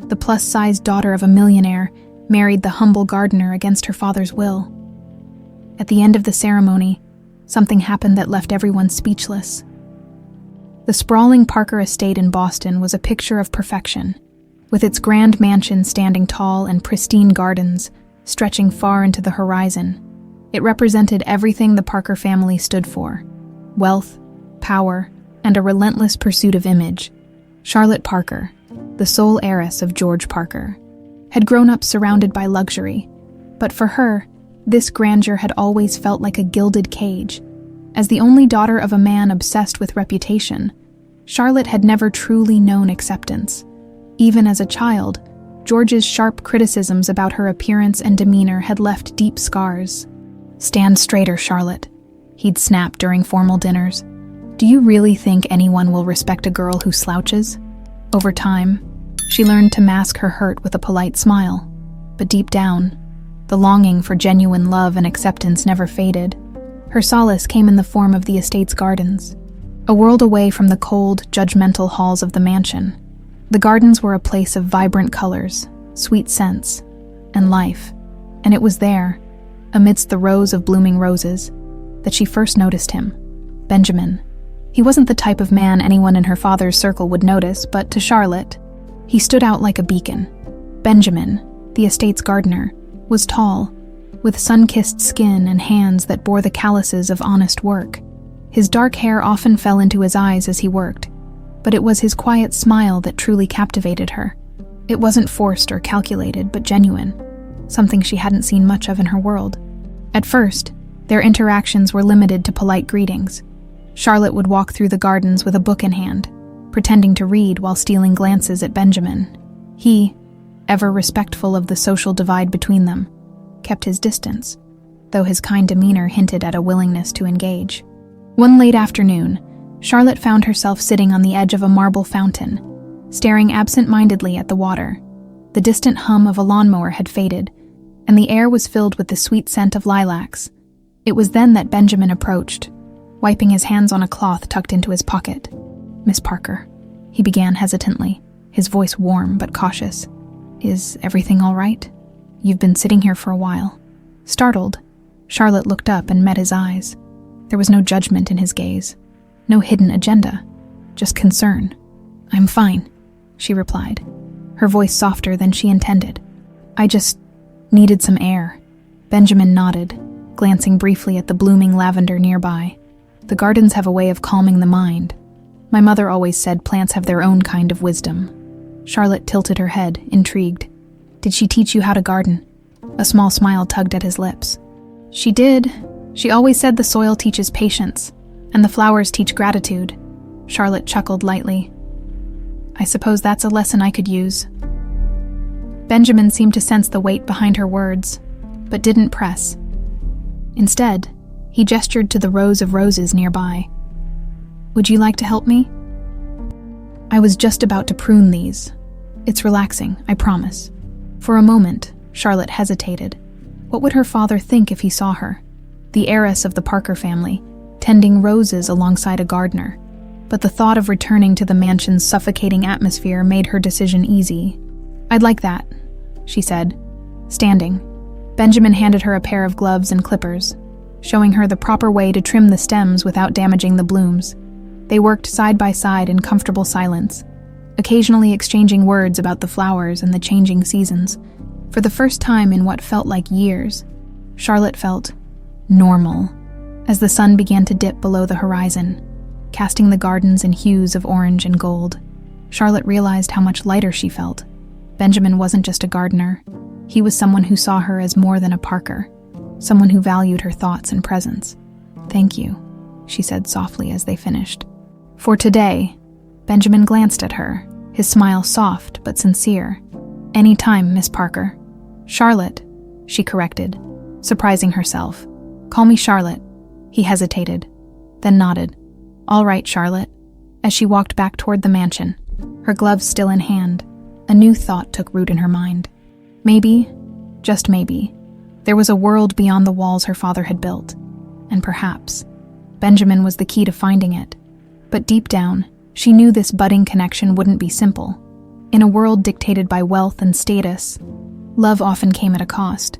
the plus-sized daughter of a millionaire, married the humble gardener against her father's will. At the end of the ceremony, something happened that left everyone speechless. The sprawling Parker estate in Boston was a picture of perfection, with its grand mansion standing tall and pristine gardens stretching far into the horizon. It represented everything the Parker family stood for: wealth, power, and a relentless pursuit of image. Charlotte Parker, the sole heiress of George Parker, had grown up surrounded by luxury, but for her, this grandeur had always felt like a gilded cage. As the only daughter of a man obsessed with reputation, Charlotte had never truly known acceptance. Even as a child, George's sharp criticisms about her appearance and demeanor had left deep scars. "Stand straighter, Charlotte," he'd snap during formal dinners. "Do you really think anyone will respect a girl who slouches?" Over time, she learned to mask her hurt with a polite smile, but deep down, the longing for genuine love and acceptance never faded. Her solace came in the form of the estate's gardens. A world away from the cold, judgmental halls of the mansion, the gardens were a place of vibrant colors, sweet scents, and life. And it was there, amidst the rows of blooming roses, that she first noticed him, Benjamin. He wasn't the type of man anyone in her father's circle would notice, but to Charlotte, he stood out like a beacon. Benjamin, the estate's gardener, was tall, with sun-kissed skin and hands that bore the calluses of honest work. His dark hair often fell into his eyes as he worked, but it was his quiet smile that truly captivated her. It wasn't forced or calculated, but genuine, something she hadn't seen much of in her world. At first, their interactions were limited to polite greetings. Charlotte would walk through the gardens with a book in hand, pretending to read while stealing glances at Benjamin. He, ever respectful of the social divide between them, kept his distance, though his kind demeanor hinted at a willingness to engage. One late afternoon, Charlotte found herself sitting on the edge of a marble fountain, staring absent-mindedly at the water. The distant hum of a lawnmower had faded, and the air was filled with the sweet scent of lilacs. It was then that Benjamin approached, wiping his hands on a cloth tucked into his pocket. "Miss Parker," he began hesitantly, his voice warm but cautious. "Is everything all right? You've been sitting here for a while." Startled, Charlotte looked up and met his eyes. There was no judgment in his gaze, no hidden agenda, just concern. "I'm fine," she replied, her voice softer than she intended. "I just needed some air." Benjamin nodded, glancing briefly at the blooming lavender nearby. "The gardens have a way of calming the mind. My mother always said plants have their own kind of wisdom." Charlotte tilted her head, intrigued. "Did she teach you how to garden?" A small smile tugged at his lips. "She did. She always said the soil teaches patience, and the flowers teach gratitude." Charlotte chuckled lightly. "I suppose that's a lesson I could use." Benjamin seemed to sense the weight behind her words, but didn't press. Instead, he gestured to the rows of roses nearby. "Would you like to help me?" "I was just about to prune these. It's relaxing, I promise." For a moment, Charlotte hesitated. What would her father think if he saw her, the heiress of the Parker family, tending roses alongside a gardener? But the thought of returning to the mansion's suffocating atmosphere made her decision easy. "I'd like that," she said, standing. Benjamin handed her a pair of gloves and clippers, showing her the proper way to trim the stems without damaging the blooms. They worked side by side in comfortable silence, occasionally exchanging words about the flowers and the changing seasons. For the first time in what felt like years, Charlotte felt normal as the sun began to dip below the horizon, casting the gardens in hues of orange and gold. Charlotte realized how much lighter she felt. Benjamin wasn't just a gardener. He was someone who saw her as more than a Parker, someone who valued her thoughts and presence. "Thank you," she said softly as they finished. "For today," Benjamin glanced at her, his smile soft but sincere. "Any time, Miss Parker." "Charlotte," she corrected, surprising herself. "Call me Charlotte." He hesitated, then nodded. "All right, Charlotte." As she walked back toward the mansion, her gloves still in hand, a new thought took root in her mind. Maybe, just maybe, there was a world beyond the walls her father had built, and perhaps Benjamin was the key to finding it. But deep down, she knew this budding connection wouldn't be simple. In a world dictated by wealth and status, love often came at a cost.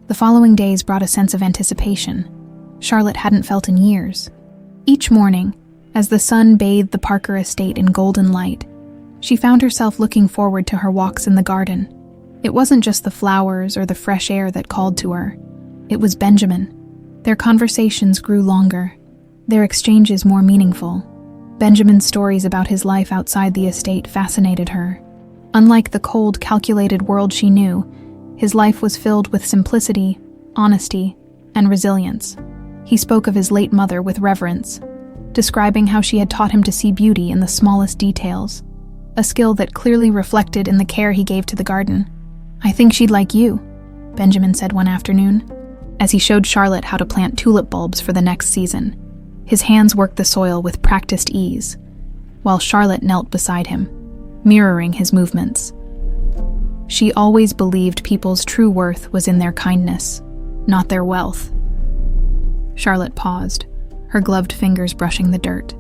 The following days brought a sense of anticipation Charlotte hadn't felt in years. Each morning, as the sun bathed the Parker estate in golden light, she found herself looking forward to her walks in the garden. It wasn't just the flowers or the fresh air that called to her. It was Benjamin. Their conversations grew longer, their exchanges more meaningful. Benjamin's stories about his life outside the estate fascinated her. Unlike the cold, calculated world she knew, his life was filled with simplicity, honesty, and resilience. He spoke of his late mother with reverence, describing how she had taught him to see beauty in the smallest details, a skill that clearly reflected in the care he gave to the garden. "I think she'd like you," Benjamin said one afternoon, as he showed Charlotte how to plant tulip bulbs for the next season. His hands worked the soil with practiced ease, while Charlotte knelt beside him, mirroring his movements. She always believed people's true worth was in their kindness, not their wealth. Charlotte paused, her gloved fingers brushing the dirt.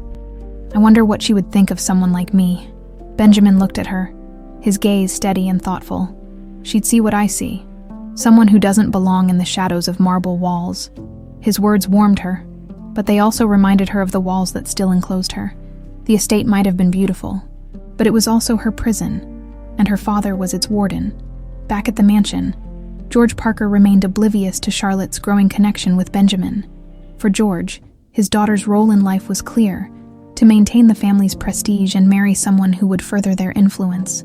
"I wonder what she would think of someone like me." Benjamin looked at her, his gaze steady and thoughtful. "She'd see what I see, someone who doesn't belong in the shadows of marble walls." His words warmed her, but they also reminded her of the walls that still enclosed her. The estate might have been beautiful, but it was also her prison, and her father was its warden. Back at the mansion, George Parker remained oblivious to Charlotte's growing connection with Benjamin. For George, his daughter's role in life was clear: to maintain the family's prestige and marry someone who would further their influence.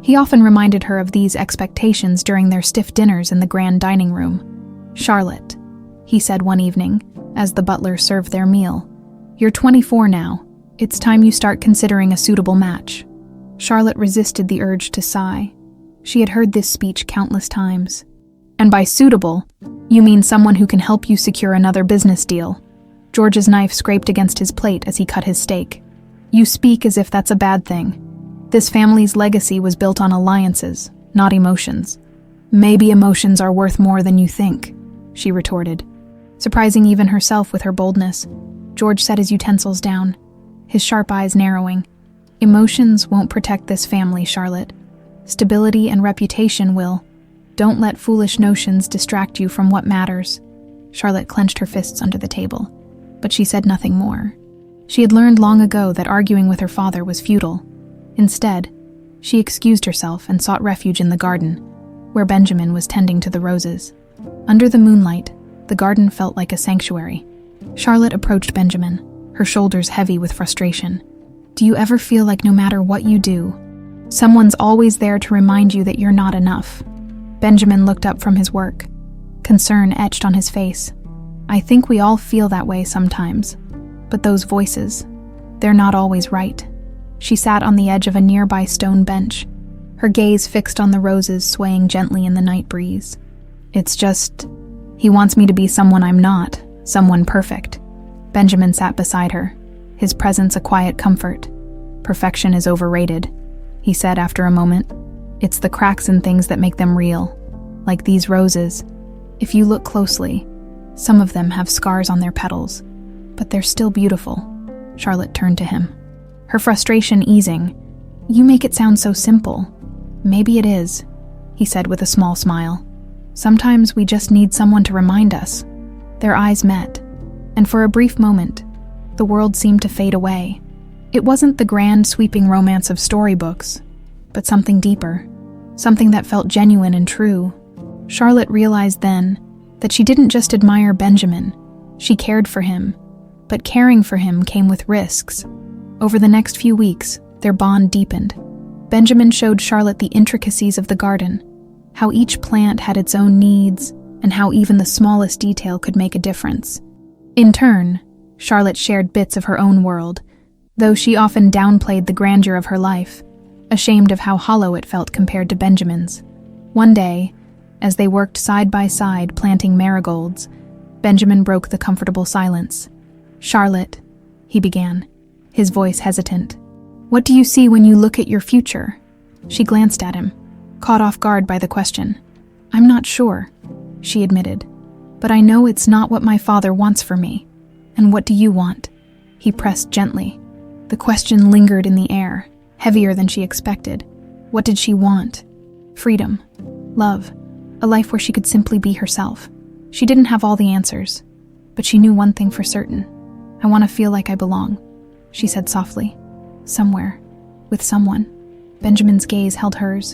He often reminded her of these expectations during their stiff dinners in the grand dining room. "Charlotte," he said one evening, as the butler served their meal, "you're 24 now. It's time you start considering a suitable match." Charlotte resisted the urge to sigh. She had heard this speech countless times. "And by suitable, you mean someone who can help you secure another business deal." George's knife scraped against his plate as he cut his steak. "You speak as if that's a bad thing. This family's legacy was built on alliances, not emotions." "Maybe emotions are worth more than you think," she retorted. Surprising even herself with her boldness, George set his utensils down, his sharp eyes narrowing. "Emotions won't protect this family, Charlotte. Stability and reputation will. Don't let foolish notions distract you from what matters." Charlotte clenched her fists under the table, but she said nothing more. She had learned long ago that arguing with her father was futile. Instead, she excused herself and sought refuge in the garden, where Benjamin was tending to the roses. Under the moonlight, the garden felt like a sanctuary. Charlotte approached Benjamin, her shoulders heavy with frustration. "Do you ever feel like no matter what you do, someone's always there to remind you that you're not enough?" Benjamin looked up from his work, concern etched on his face. "I think we all feel that way sometimes, but those voices, they're not always right." She sat on the edge of a nearby stone bench, her gaze fixed on the roses swaying gently in the night breeze. "It's just, he wants me to be someone I'm not, someone perfect." Benjamin sat beside her, his presence a quiet comfort. "Perfection is overrated," he said after a moment. "It's the cracks in things that make them real. Like these roses. If you look closely, some of them have scars on their petals, but they're still beautiful." Charlotte turned to him, her frustration easing. "You make it sound so simple." "Maybe it is," he said with a small smile. "Sometimes we just need someone to remind us." Their eyes met, and for a brief moment, the world seemed to fade away. It wasn't the grand, sweeping romance of storybooks, but something deeper, something that felt genuine and true. Charlotte realized then that she didn't just admire Benjamin, she cared for him, but caring for him came with risks. Over the next few weeks, their bond deepened. Benjamin showed Charlotte the intricacies of the garden, how each plant had its own needs, and how even the smallest detail could make a difference. In turn, Charlotte shared bits of her own world, though she often downplayed the grandeur of her life, ashamed of how hollow it felt compared to Benjamin's. One day, as they worked side by side planting marigolds, Benjamin broke the comfortable silence. "Charlotte," he began, his voice hesitant, "what do you see when you look at your future?" She glanced at him, caught off guard by the question. "I'm not sure," she admitted, "but I know it's not what my father wants for me. And what do you want?" He pressed gently. The question lingered in the air, heavier than she expected. What did she want? Freedom, love, a life where she could simply be herself. She didn't have all the answers, but she knew one thing for certain. I want to feel like I belong, she said softly. Somewhere, with someone. Benjamin's gaze held hers,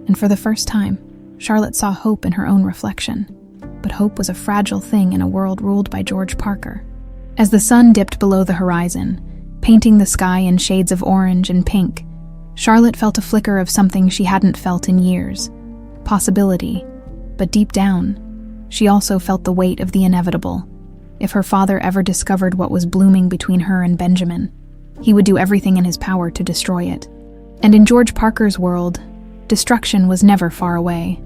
and for the first time, Charlotte saw hope in her own reflection. But hope was a fragile thing in a world ruled by George Parker. As the sun dipped below the horizon, painting the sky in shades of orange and pink, Charlotte felt a flicker of something she hadn't felt in years. Possibility. But deep down, she also felt the weight of the inevitable. If her father ever discovered what was blooming between her and Benjamin, he would do everything in his power to destroy it. And in George Parker's world, destruction was never far away.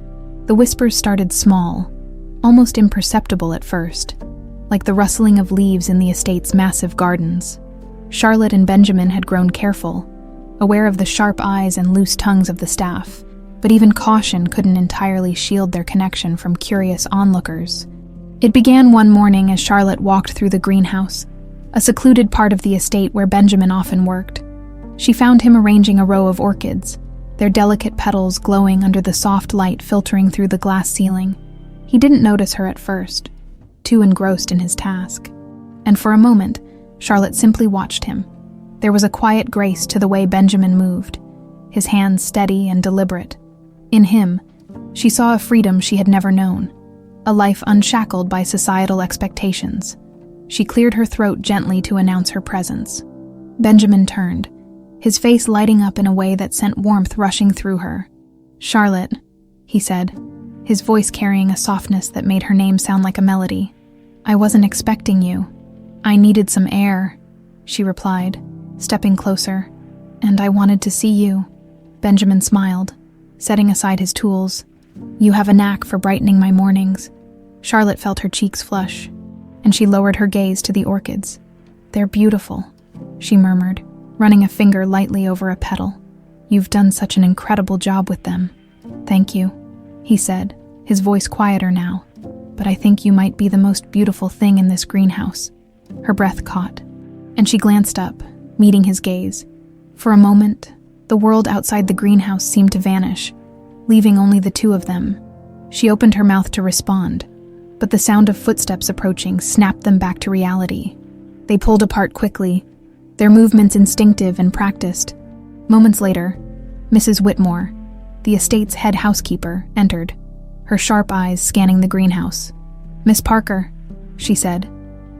The whispers started small, almost imperceptible at first, like the rustling of leaves in the estate's massive gardens. Charlotte and Benjamin had grown careful, aware of the sharp eyes and loose tongues of the staff, but even caution couldn't entirely shield their connection from curious onlookers. It began one morning as Charlotte walked through the greenhouse, a secluded part of the estate where Benjamin often worked. She found him arranging a row of orchids, their delicate petals glowing under the soft light filtering through the glass ceiling. He didn't notice her at first, too engrossed in his task. And for a moment, Charlotte simply watched him. There was a quiet grace to the way Benjamin moved, his hands steady and deliberate. In him, she saw a freedom she had never known, a life unshackled by societal expectations. She cleared her throat gently to announce her presence. Benjamin turned, his face lighting up in a way that sent warmth rushing through her. "Charlotte," he said, his voice carrying a softness that made her name sound like a melody. "I wasn't expecting you. I needed some air," she replied, stepping closer. "And I wanted to see you." Benjamin smiled, setting aside his tools. "You have a knack for brightening my mornings." Charlotte felt her cheeks flush, and she lowered her gaze to the orchids. "They're beautiful," she murmured, running a finger lightly over a petal. "You've done such an incredible job with them." "Thank you," he said, his voice quieter now. "But I think you might be the most beautiful thing in this greenhouse." Her breath caught, and she glanced up, meeting his gaze. For a moment, the world outside the greenhouse seemed to vanish, leaving only the two of them. She opened her mouth to respond, but the sound of footsteps approaching snapped them back to reality. They pulled apart quickly, their movements instinctive and practiced. Moments later, Mrs. Whitmore, the estate's head housekeeper, entered, her sharp eyes scanning the greenhouse. "Miss Parker," she said,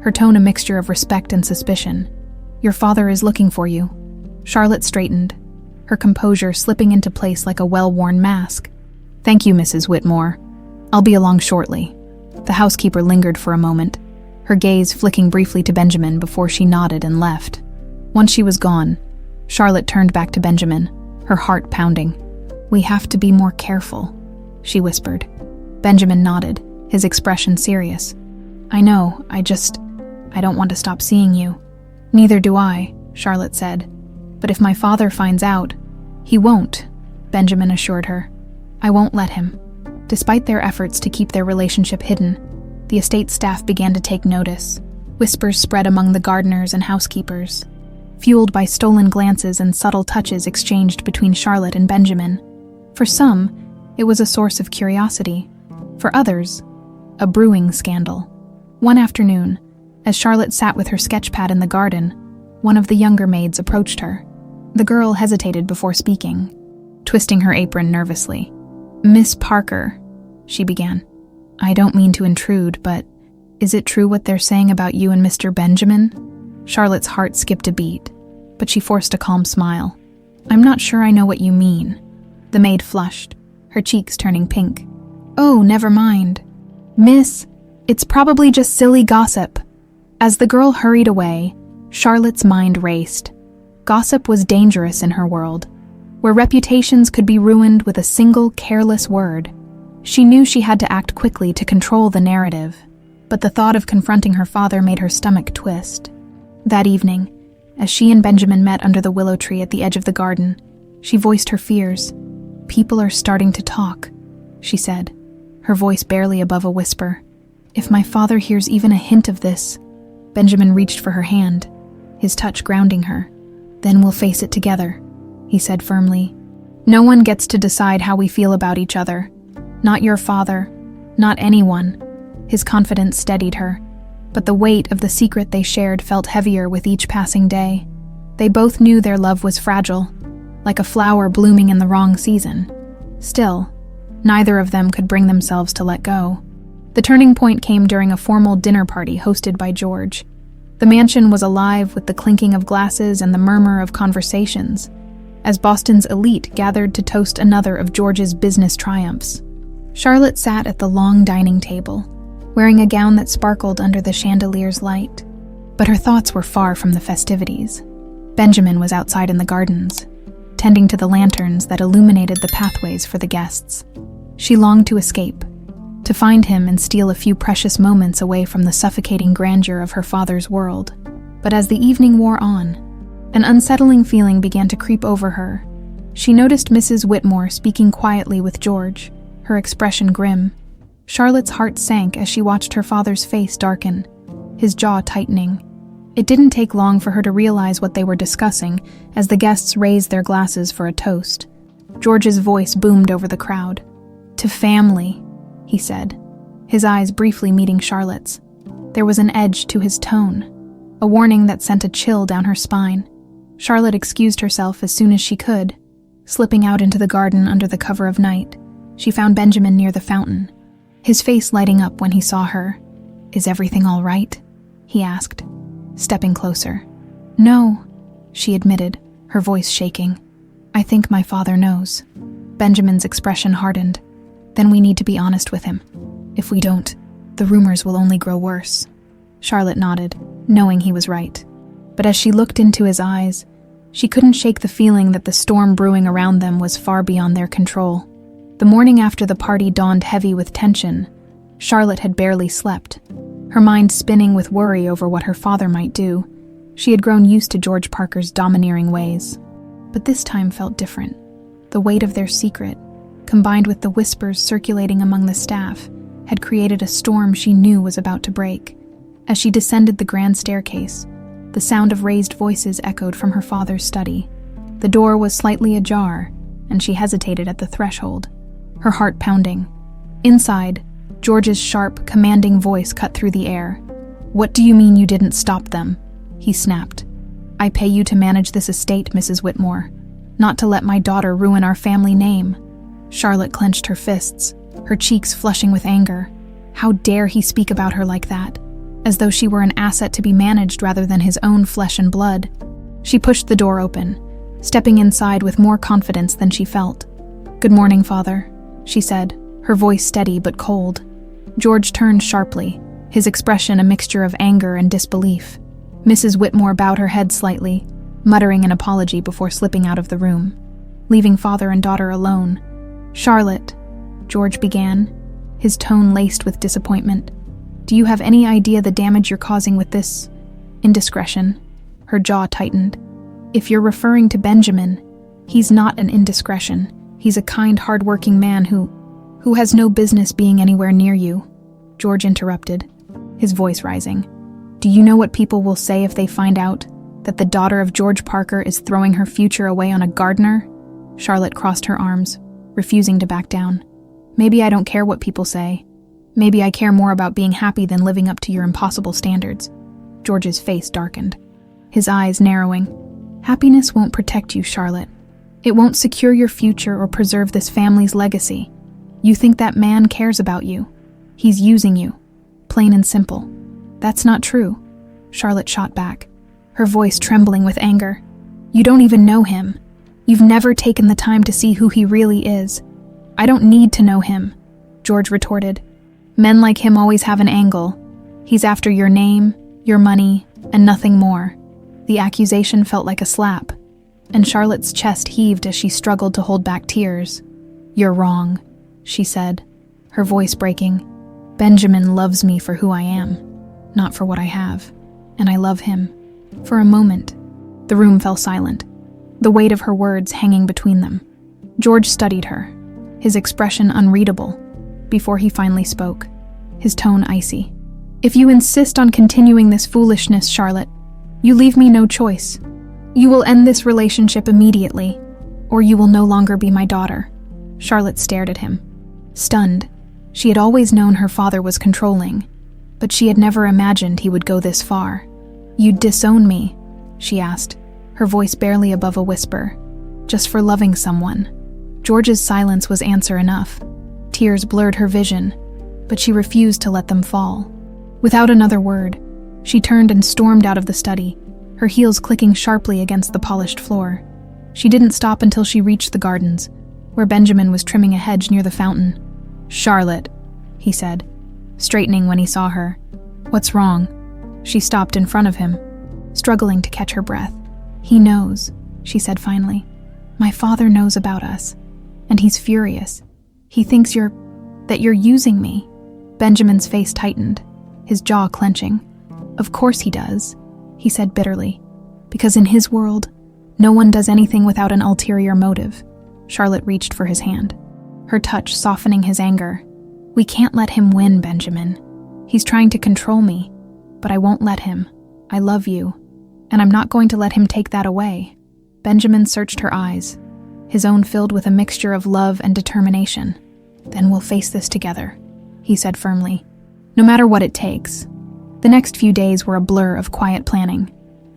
her tone a mixture of respect and suspicion. "Your father is looking for you." Charlotte straightened, her composure slipping into place like a well-worn mask. "Thank you, Mrs. Whitmore. I'll be along shortly." The housekeeper lingered for a moment, her gaze flicking briefly to Benjamin before she nodded and left. Once she was gone, Charlotte turned back to Benjamin, her heart pounding. "We have to be more careful," she whispered. Benjamin nodded, his expression serious. "I know, I don't want to stop seeing you." "Neither do I," Charlotte said. "But if my father finds out—" "He won't," Benjamin assured her. "I won't let him." Despite their efforts to keep their relationship hidden, the estate staff began to take notice. Whispers spread among the gardeners and housekeepers, fueled by stolen glances and subtle touches exchanged between Charlotte and Benjamin. For some, it was a source of curiosity. For others, a brewing scandal. One afternoon, as Charlotte sat with her sketchpad in the garden, one of the younger maids approached her. The girl hesitated before speaking, twisting her apron nervously. "Miss Parker," she began. "I don't mean to intrude, but is it true what they're saying about you and Mr. Benjamin?" Charlotte's heart skipped a beat, but she forced a calm smile. "I'm not sure I know what you mean." The maid flushed, her cheeks turning pink. "Oh, never mind. Miss, it's probably just silly gossip." As the girl hurried away, Charlotte's mind raced. Gossip was dangerous in her world, where reputations could be ruined with a single careless word. She knew she had to act quickly to control the narrative, but the thought of confronting her father made her stomach twist. That evening, as she and Benjamin met under the willow tree at the edge of the garden, she voiced her fears. "People are starting to talk," she said, her voice barely above a whisper. "If my father hears even a hint of this—" Benjamin reached for her hand, his touch grounding her. "Then we'll face it together," he said firmly. No one gets to decide how we feel about each other. Not your father, not anyone. His confidence steadied her, but the weight of the secret they shared felt heavier with each passing day. They both knew their love was fragile, like a flower blooming in the wrong season. Still, neither of them could bring themselves to let go. The turning point came during a formal dinner party hosted by George. The mansion was alive with the clinking of glasses and the murmur of conversations, as Boston's elite gathered to toast another of George's business triumphs. Charlotte sat at the long dining table, wearing a gown that sparkled under the chandelier's light. But her thoughts were far from the festivities. Benjamin was outside in the gardens, tending to the lanterns that illuminated the pathways for the guests. She longed to escape, to find him and steal a few precious moments away from the suffocating grandeur of her father's world. But as the evening wore on, an unsettling feeling began to creep over her. She noticed Mrs. Whitmore speaking quietly with George, her expression grim. Charlotte's heart sank as she watched her father's face darken, his jaw tightening. It didn't take long for her to realize what they were discussing as the guests raised their glasses for a toast. George's voice boomed over the crowd. "To family," he said, his eyes briefly meeting Charlotte's. There was an edge to his tone, a warning that sent a chill down her spine. Charlotte excused herself as soon as she could. Slipping out into the garden under the cover of night, she found Benjamin near the fountain, his face lighting up when he saw her. "Is everything all right?" he asked, stepping closer. "No," she admitted, her voice shaking. "I think my father knows." Benjamin's expression hardened. "Then we need to be honest with him. If we don't, the rumors will only grow worse." Charlotte nodded, knowing he was right. But as she looked into his eyes, she couldn't shake the feeling that the storm brewing around them was far beyond their control. The morning after the party dawned heavy with tension. Charlotte had barely slept, her mind spinning with worry over what her father might do. She had grown used to George Parker's domineering ways. But this time felt different. The weight of their secret, combined with the whispers circulating among the staff, had created a storm she knew was about to break. As she descended the grand staircase, the sound of raised voices echoed from her father's study. The door was slightly ajar, and she hesitated at the threshold, her heart pounding. Inside, George's sharp, commanding voice cut through the air. "What do you mean you didn't stop them?" he snapped. "I pay you to manage this estate, Mrs. Whitmore, not to let my daughter ruin our family name." Charlotte clenched her fists, her cheeks flushing with anger. How dare he speak about her like that, as though she were an asset to be managed rather than his own flesh and blood. She pushed the door open, stepping inside with more confidence than she felt. "Good morning, Father," she said, her voice steady but cold. George turned sharply, his expression a mixture of anger and disbelief. Mrs. Whitmore bowed her head slightly, muttering an apology before slipping out of the room, leaving father and daughter alone. "Charlotte," George began, his tone laced with disappointment, "do you have any idea the damage you're causing with this indiscretion?" Her jaw tightened. "If you're referring to Benjamin, he's not an indiscretion. He's a kind, hard-working man who has no business being anywhere near you," George interrupted, his voice rising. "Do you know what people will say if they find out that the daughter of George Parker is throwing her future away on a gardener?" Charlotte crossed her arms, refusing to back down. "Maybe I don't care what people say. Maybe I care more about being happy than living up to your impossible standards." George's face darkened, his eyes narrowing. "Happiness won't protect you, Charlotte. It won't secure your future or preserve this family's legacy. You think that man cares about you. He's using you. Plain and simple." "That's not true," Charlotte shot back, her voice trembling with anger. "You don't even know him. You've never taken the time to see who he really is." "I don't need to know him," George retorted. "Men like him always have an angle. He's after your name, your money, and nothing more." The accusation felt like a slap, and Charlotte's chest heaved as she struggled to hold back tears. "You're wrong," she said, her voice breaking. "Benjamin loves me for who I am, not for what I have, and I love him." For a moment, the room fell silent, the weight of her words hanging between them. George studied her, his expression unreadable, before he finally spoke, his tone icy. "If you insist on continuing this foolishness, Charlotte, you leave me no choice. You will end this relationship immediately. or you will no longer be my daughter." Charlotte stared at him, stunned. She had always known her father was controlling, but she had never imagined he would go this far. "You'd disown me?" she asked, her voice barely above a whisper. "Just for loving someone?" George's silence was answer enough. Tears blurred her vision, but she refused to let them fall. Without another word, she turned and stormed out of the study, her heels clicking sharply against the polished floor. She didn't stop until she reached the gardens, where Benjamin was trimming a hedge near the fountain. "Charlotte," he said, straightening when he saw her. "What's wrong?" She stopped in front of him, struggling to catch her breath. "He knows," she said finally. "My father knows about us, and he's furious. He thinks that you're using me." Benjamin's face tightened, his jaw clenching. "Of course he does," he said bitterly, "because in his world, no one does anything without an ulterior motive." Charlotte reached for his hand, her touch softening his anger. "We can't let him win, Benjamin. He's trying to control me, but I won't let him. I love you, and I'm not going to let him take that away." Benjamin searched her eyes, his own filled with a mixture of love and determination. "Then we'll face this together," he said firmly, "no matter what it takes." The next few days were a blur of quiet planning.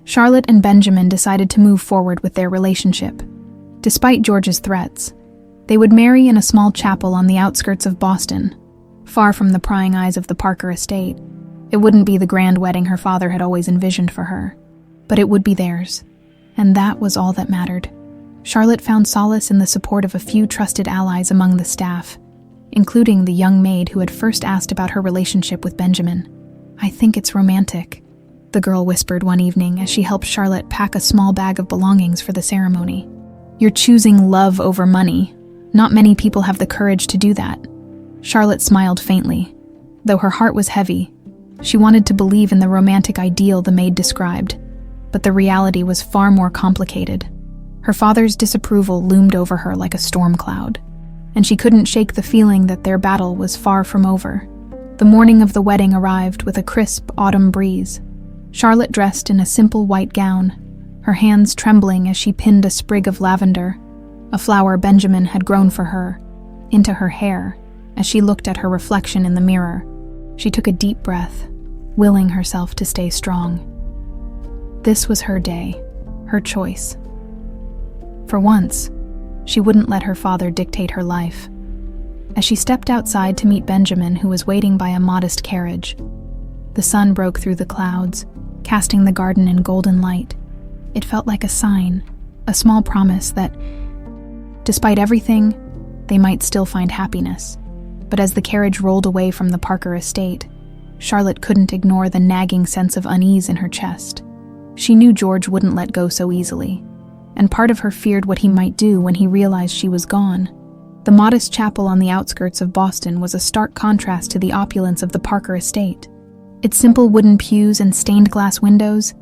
Charlotte and Benjamin decided to move forward with their relationship. Despite George's threats, they would marry in a small chapel on the outskirts of Boston, far from the prying eyes of the Parker estate. It wouldn't be the grand wedding her father had always envisioned for her, but it would be theirs, and that was all that mattered. Charlotte found solace in the support of a few trusted allies among the staff, including the young maid who had first asked about her relationship with Benjamin. "I think it's romantic," the girl whispered one evening as she helped Charlotte pack a small bag of belongings for the ceremony. "You're choosing love over money. Not many people have the courage to do that." Charlotte smiled faintly, though her heart was heavy. She wanted to believe in the romantic ideal the maid described, but the reality was far more complicated. Her father's disapproval loomed over her like a storm cloud, and she couldn't shake the feeling that their battle was far from over. The morning of the wedding arrived with a crisp autumn breeze. Charlotte dressed in a simple white gown, her hands trembling as she pinned a sprig of lavender, a flower Benjamin had grown for her, into her hair as she looked at her reflection in the mirror. She took a deep breath, willing herself to stay strong. This was her day, her choice. For once, she wouldn't let her father dictate her life. As she stepped outside to meet Benjamin, who was waiting by a modest carriage, the sun broke through the clouds, casting the garden in golden light. It felt like a sign, a small promise that, despite everything, they might still find happiness. But as the carriage rolled away from the Parker estate, Charlotte couldn't ignore the nagging sense of unease in her chest. She knew George wouldn't let go so easily, and part of her feared what he might do when he realized she was gone. The modest chapel on the outskirts of Boston was a stark contrast to the opulence of the Parker estate. Its simple wooden pews and stained glass windows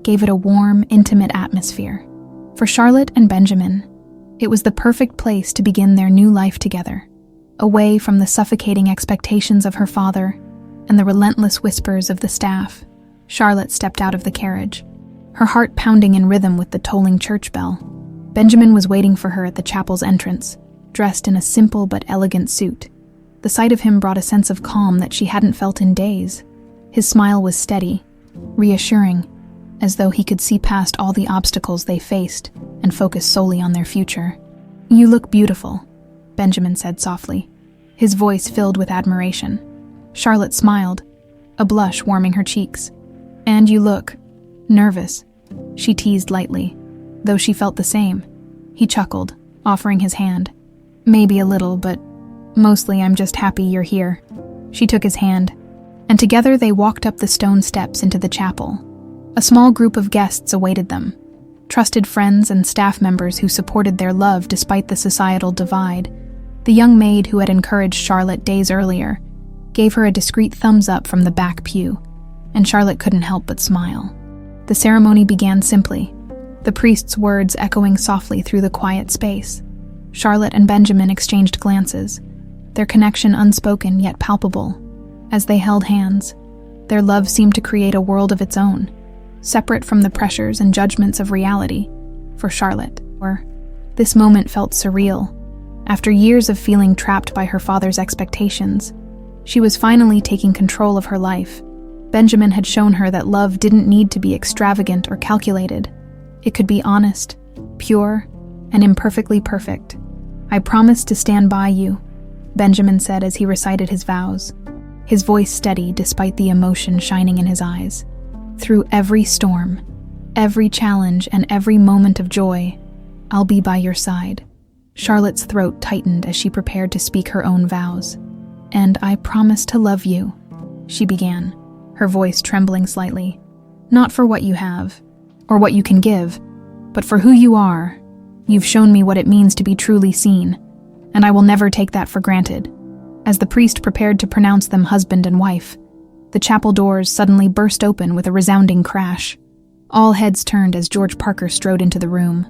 gave it a warm, intimate atmosphere. For Charlotte and Benjamin, it was the perfect place to begin their new life together, away from the suffocating expectations of her father and the relentless whispers of the staff. Charlotte stepped out of the carriage, her heart pounding in rhythm with the tolling church bell. Benjamin was waiting for her at the chapel's entrance, dressed in a simple but elegant suit. The sight of him brought a sense of calm that she hadn't felt in days. His smile was steady, reassuring, as though he could see past all the obstacles they faced and focus solely on their future. "You look beautiful," Benjamin said softly, his voice filled with admiration. Charlotte smiled, a blush warming her cheeks. "And you look nervous," she teased lightly, though she felt the same. He chuckled, offering his hand. "Maybe a little, but mostly I'm just happy you're here." She took his hand, and together they walked up the stone steps into the chapel. A small group of guests awaited them, trusted friends and staff members who supported their love despite the societal divide. The young maid who had encouraged Charlotte days earlier gave her a discreet thumbs up from the back pew, and Charlotte couldn't help but smile. The ceremony began simply, the priest's words echoing softly through the quiet space. Charlotte and Benjamin exchanged glances, their connection unspoken yet palpable. As they held hands, their love seemed to create a world of its own, separate from the pressures and judgments of reality. For Charlotte, This moment felt surreal. After years of feeling trapped by her father's expectations, she was finally taking control of her life. Benjamin had shown her that love didn't need to be extravagant or calculated. It could be honest, pure, and imperfectly perfect. "I promise to stand by you," Benjamin said as he recited his vows, his voice steady despite the emotion shining in his eyes. "Through every storm, every challenge, and every moment of joy, I'll be by your side." Charlotte's throat tightened as she prepared to speak her own vows. "And I promise to love you," she began, her voice trembling slightly. "Not for what you have, or what you can give, but for who you are. You've shown me what it means to be truly seen, and I will never take that for granted." As the priest prepared to pronounce them husband and wife, the chapel doors suddenly burst open with a resounding crash. All heads turned as George Parker strode into the room,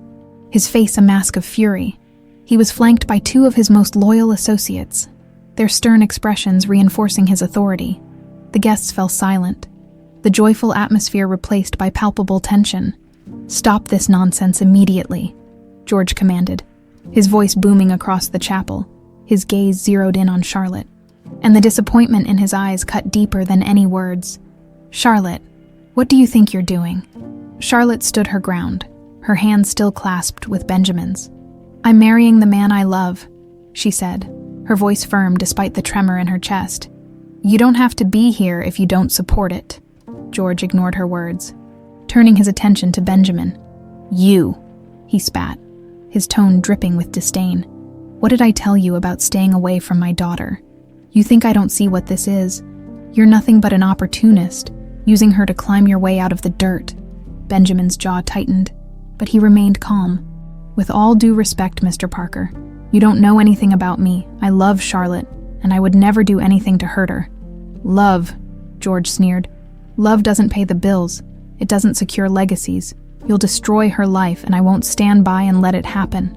his face a mask of fury. He was flanked by two of his most loyal associates, their stern expressions reinforcing his authority. The guests fell silent, the joyful atmosphere replaced by palpable tension. "Stop this nonsense immediately," George commanded, his voice booming across the chapel, his gaze zeroed in on Charlotte, and the disappointment in his eyes cut deeper than any words. "Charlotte, what do you think you're doing?" Charlotte stood her ground, her hands still clasped with Benjamin's. "I'm marrying the man I love," she said, her voice firm despite the tremor in her chest. "You don't have to be here if you don't support it." George ignored her words, turning his attention to Benjamin. "You," he spat, his tone dripping with disdain. "What did I tell you about staying away from my daughter? You think I don't see what this is? You're nothing but an opportunist, using her to climb your way out of the dirt." Benjamin's jaw tightened, but he remained calm. "With all due respect, Mr. Parker, you don't know anything about me. I love Charlotte, and I would never do anything to hurt her." "Love," George sneered. "Love doesn't pay the bills. It doesn't secure legacies. You'll destroy her life, and I won't stand by and let it happen."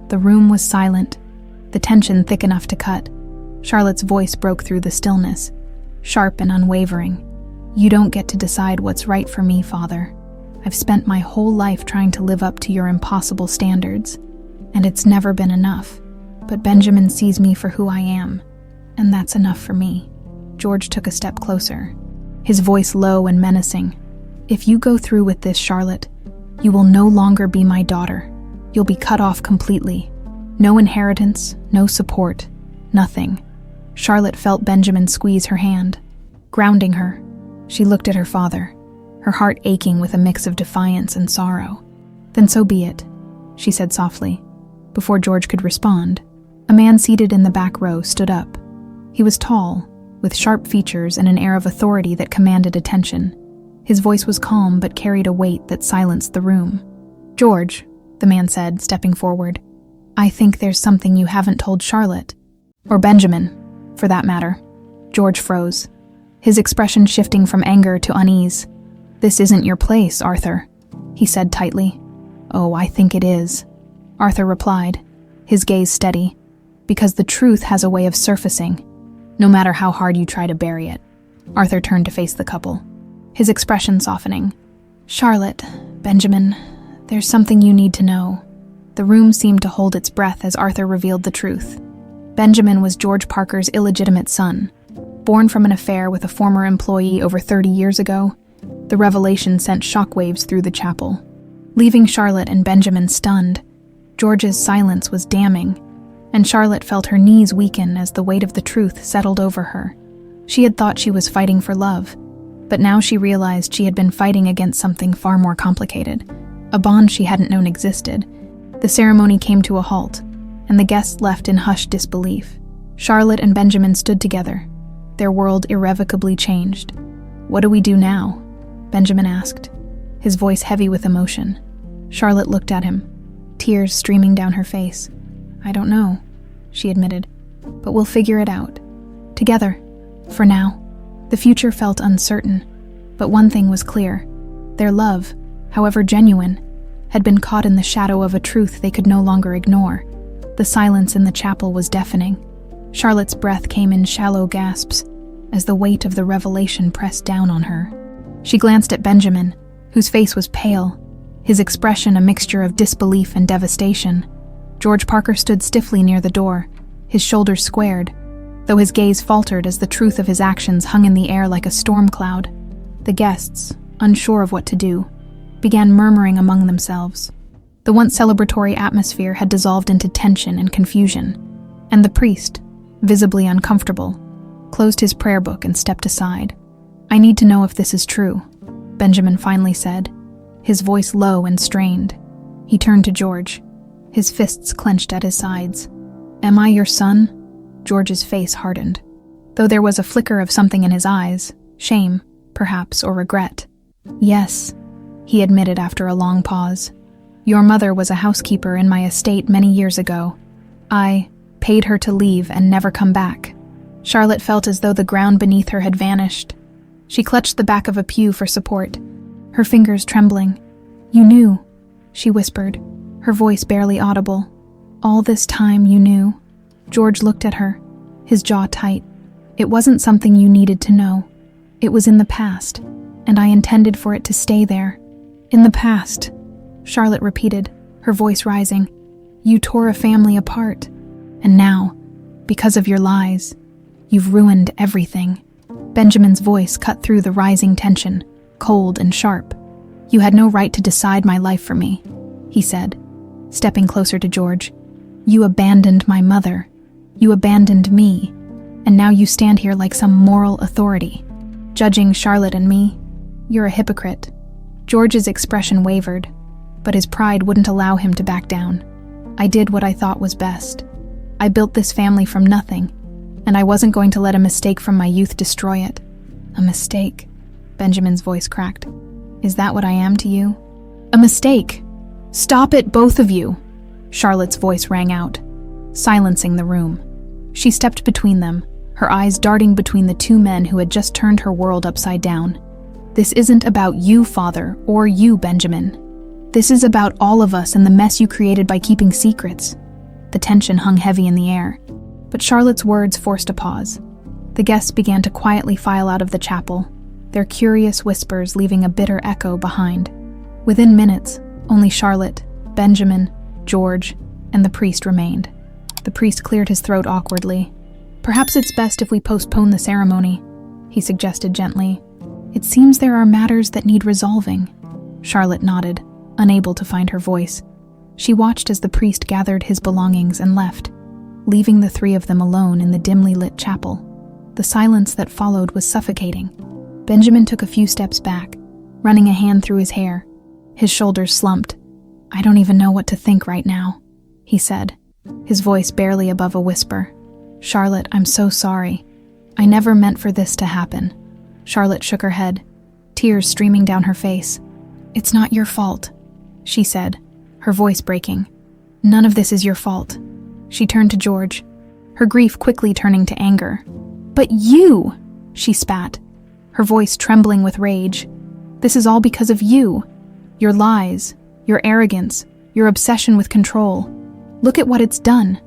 The room was silent, the tension thick enough to cut. Charlotte's voice broke through the stillness, sharp and unwavering. "You don't get to decide what's right for me, Father. I've spent my whole life trying to live up to your impossible standards, and it's never been enough. But Benjamin sees me for who I am, and that's enough for me." George took a step closer, his voice low and menacing. "If you go through with this, Charlotte, you will no longer be my daughter. You'll be cut off completely. No inheritance, no support, nothing." Charlotte felt Benjamin squeeze her hand, grounding her. She looked at her father, her heart aching with a mix of defiance and sorrow. "Then so be it," she said softly. Before George could respond, a man seated in the back row stood up. He was tall, with sharp features and an air of authority that commanded attention. His voice was calm but carried a weight that silenced the room. "George," the man said, stepping forward, "I think there's something you haven't told Charlotte. Or Benjamin, for that matter." George froze, his expression shifting from anger to unease. "This isn't your place, Arthur," he said tightly. "Oh, I think it is," Arthur replied, his gaze steady, "because the truth has a way of surfacing, no matter how hard you try to bury it." Arthur turned to face the couple, his expression softening. "Charlotte, Benjamin, there's something you need to know." The room seemed to hold its breath as Arthur revealed the truth. Benjamin was George Parker's illegitimate son. Born from an affair with a former employee over 30 years ago, the revelation sent shockwaves through the chapel, leaving Charlotte and Benjamin stunned. George's silence was damning, and Charlotte felt her knees weaken as the weight of the truth settled over her. She had thought she was fighting for love, but now she realized she had been fighting against something far more complicated, a bond she hadn't known existed. The ceremony came to a halt, and the guests left in hushed disbelief. Charlotte and Benjamin stood together, their world irrevocably changed. "What do we do now?" Benjamin asked, his voice heavy with emotion. Charlotte looked at him, tears streaming down her face. "I don't know," she admitted, "but we'll figure it out. Together, for now." The future felt uncertain, but one thing was clear. Their love, however genuine, had been caught in the shadow of a truth they could no longer ignore. The silence in the chapel was deafening. Charlotte's breath came in shallow gasps as the weight of the revelation pressed down on her. She glanced at Benjamin, whose face was pale, his expression a mixture of disbelief and devastation. George Parker stood stiffly near the door, his shoulders squared, though his gaze faltered as the truth of his actions hung in the air like a storm cloud. The guests, unsure of what to do, began murmuring among themselves. The once celebratory atmosphere had dissolved into tension and confusion, and the priest, visibly uncomfortable, closed his prayer book and stepped aside. "I need to know if this is true," Benjamin finally said, his voice low and strained. He turned to George, his fists clenched at his sides. "Am I your son?" George's face hardened, though there was a flicker of something in his eyes, shame, perhaps, or regret. "Yes," he admitted after a long pause. "Your mother was a housekeeper in my estate many years ago. I paid her to leave and never come back." Charlotte felt as though the ground beneath her had vanished. She clutched the back of a pew for support, her fingers trembling. "You knew," she whispered, her voice barely audible. "All this time you knew." George looked at her, his jaw tight. "It wasn't something you needed to know. It was in the past, and I intended for it to stay there." "In the past," Charlotte repeated, her voice rising. "You tore a family apart. And now, because of your lies, you've ruined everything." Benjamin's voice cut through the rising tension, cold and sharp. "You had no right to decide my life for me," he said, stepping closer to George. "You abandoned my mother. You abandoned me. And now you stand here like some moral authority, judging Charlotte and me. You're a hypocrite." George's expression wavered, but his pride wouldn't allow him to back down. "I did what I thought was best. I built this family from nothing, and I wasn't going to let a mistake from my youth destroy it." "A mistake?" Benjamin's voice cracked. "Is that what I am to you?" "A mistake! Stop it, both of you!" Charlotte's voice rang out, silencing the room. She stepped between them, her eyes darting between the two men who had just turned her world upside down. "This isn't about you, Father, or you, Benjamin. This is about all of us and the mess you created by keeping secrets." The tension hung heavy in the air, but Charlotte's words forced a pause. The guests began to quietly file out of the chapel, their curious whispers leaving a bitter echo behind. Within minutes, only Charlotte, Benjamin, George, and the priest remained. The priest cleared his throat awkwardly. "Perhaps it's best if we postpone the ceremony," he suggested gently. "It seems there are matters that need resolving." Charlotte nodded, unable to find her voice. She watched as the priest gathered his belongings and left, leaving the three of them alone in the dimly lit chapel. The silence that followed was suffocating. Benjamin took a few steps back, running a hand through his hair. His shoulders slumped. "I don't even know what to think right now," he said, his voice barely above a whisper. "Charlotte, I'm so sorry. I never meant for this to happen." Charlotte shook her head, tears streaming down her face. "It's not your fault," she said, her voice breaking. "None of this is your fault." She turned to George, her grief quickly turning to anger. "But you!" she spat, her voice trembling with rage. "This is all because of you. Your lies, your arrogance, your obsession with control. Look at what it's done."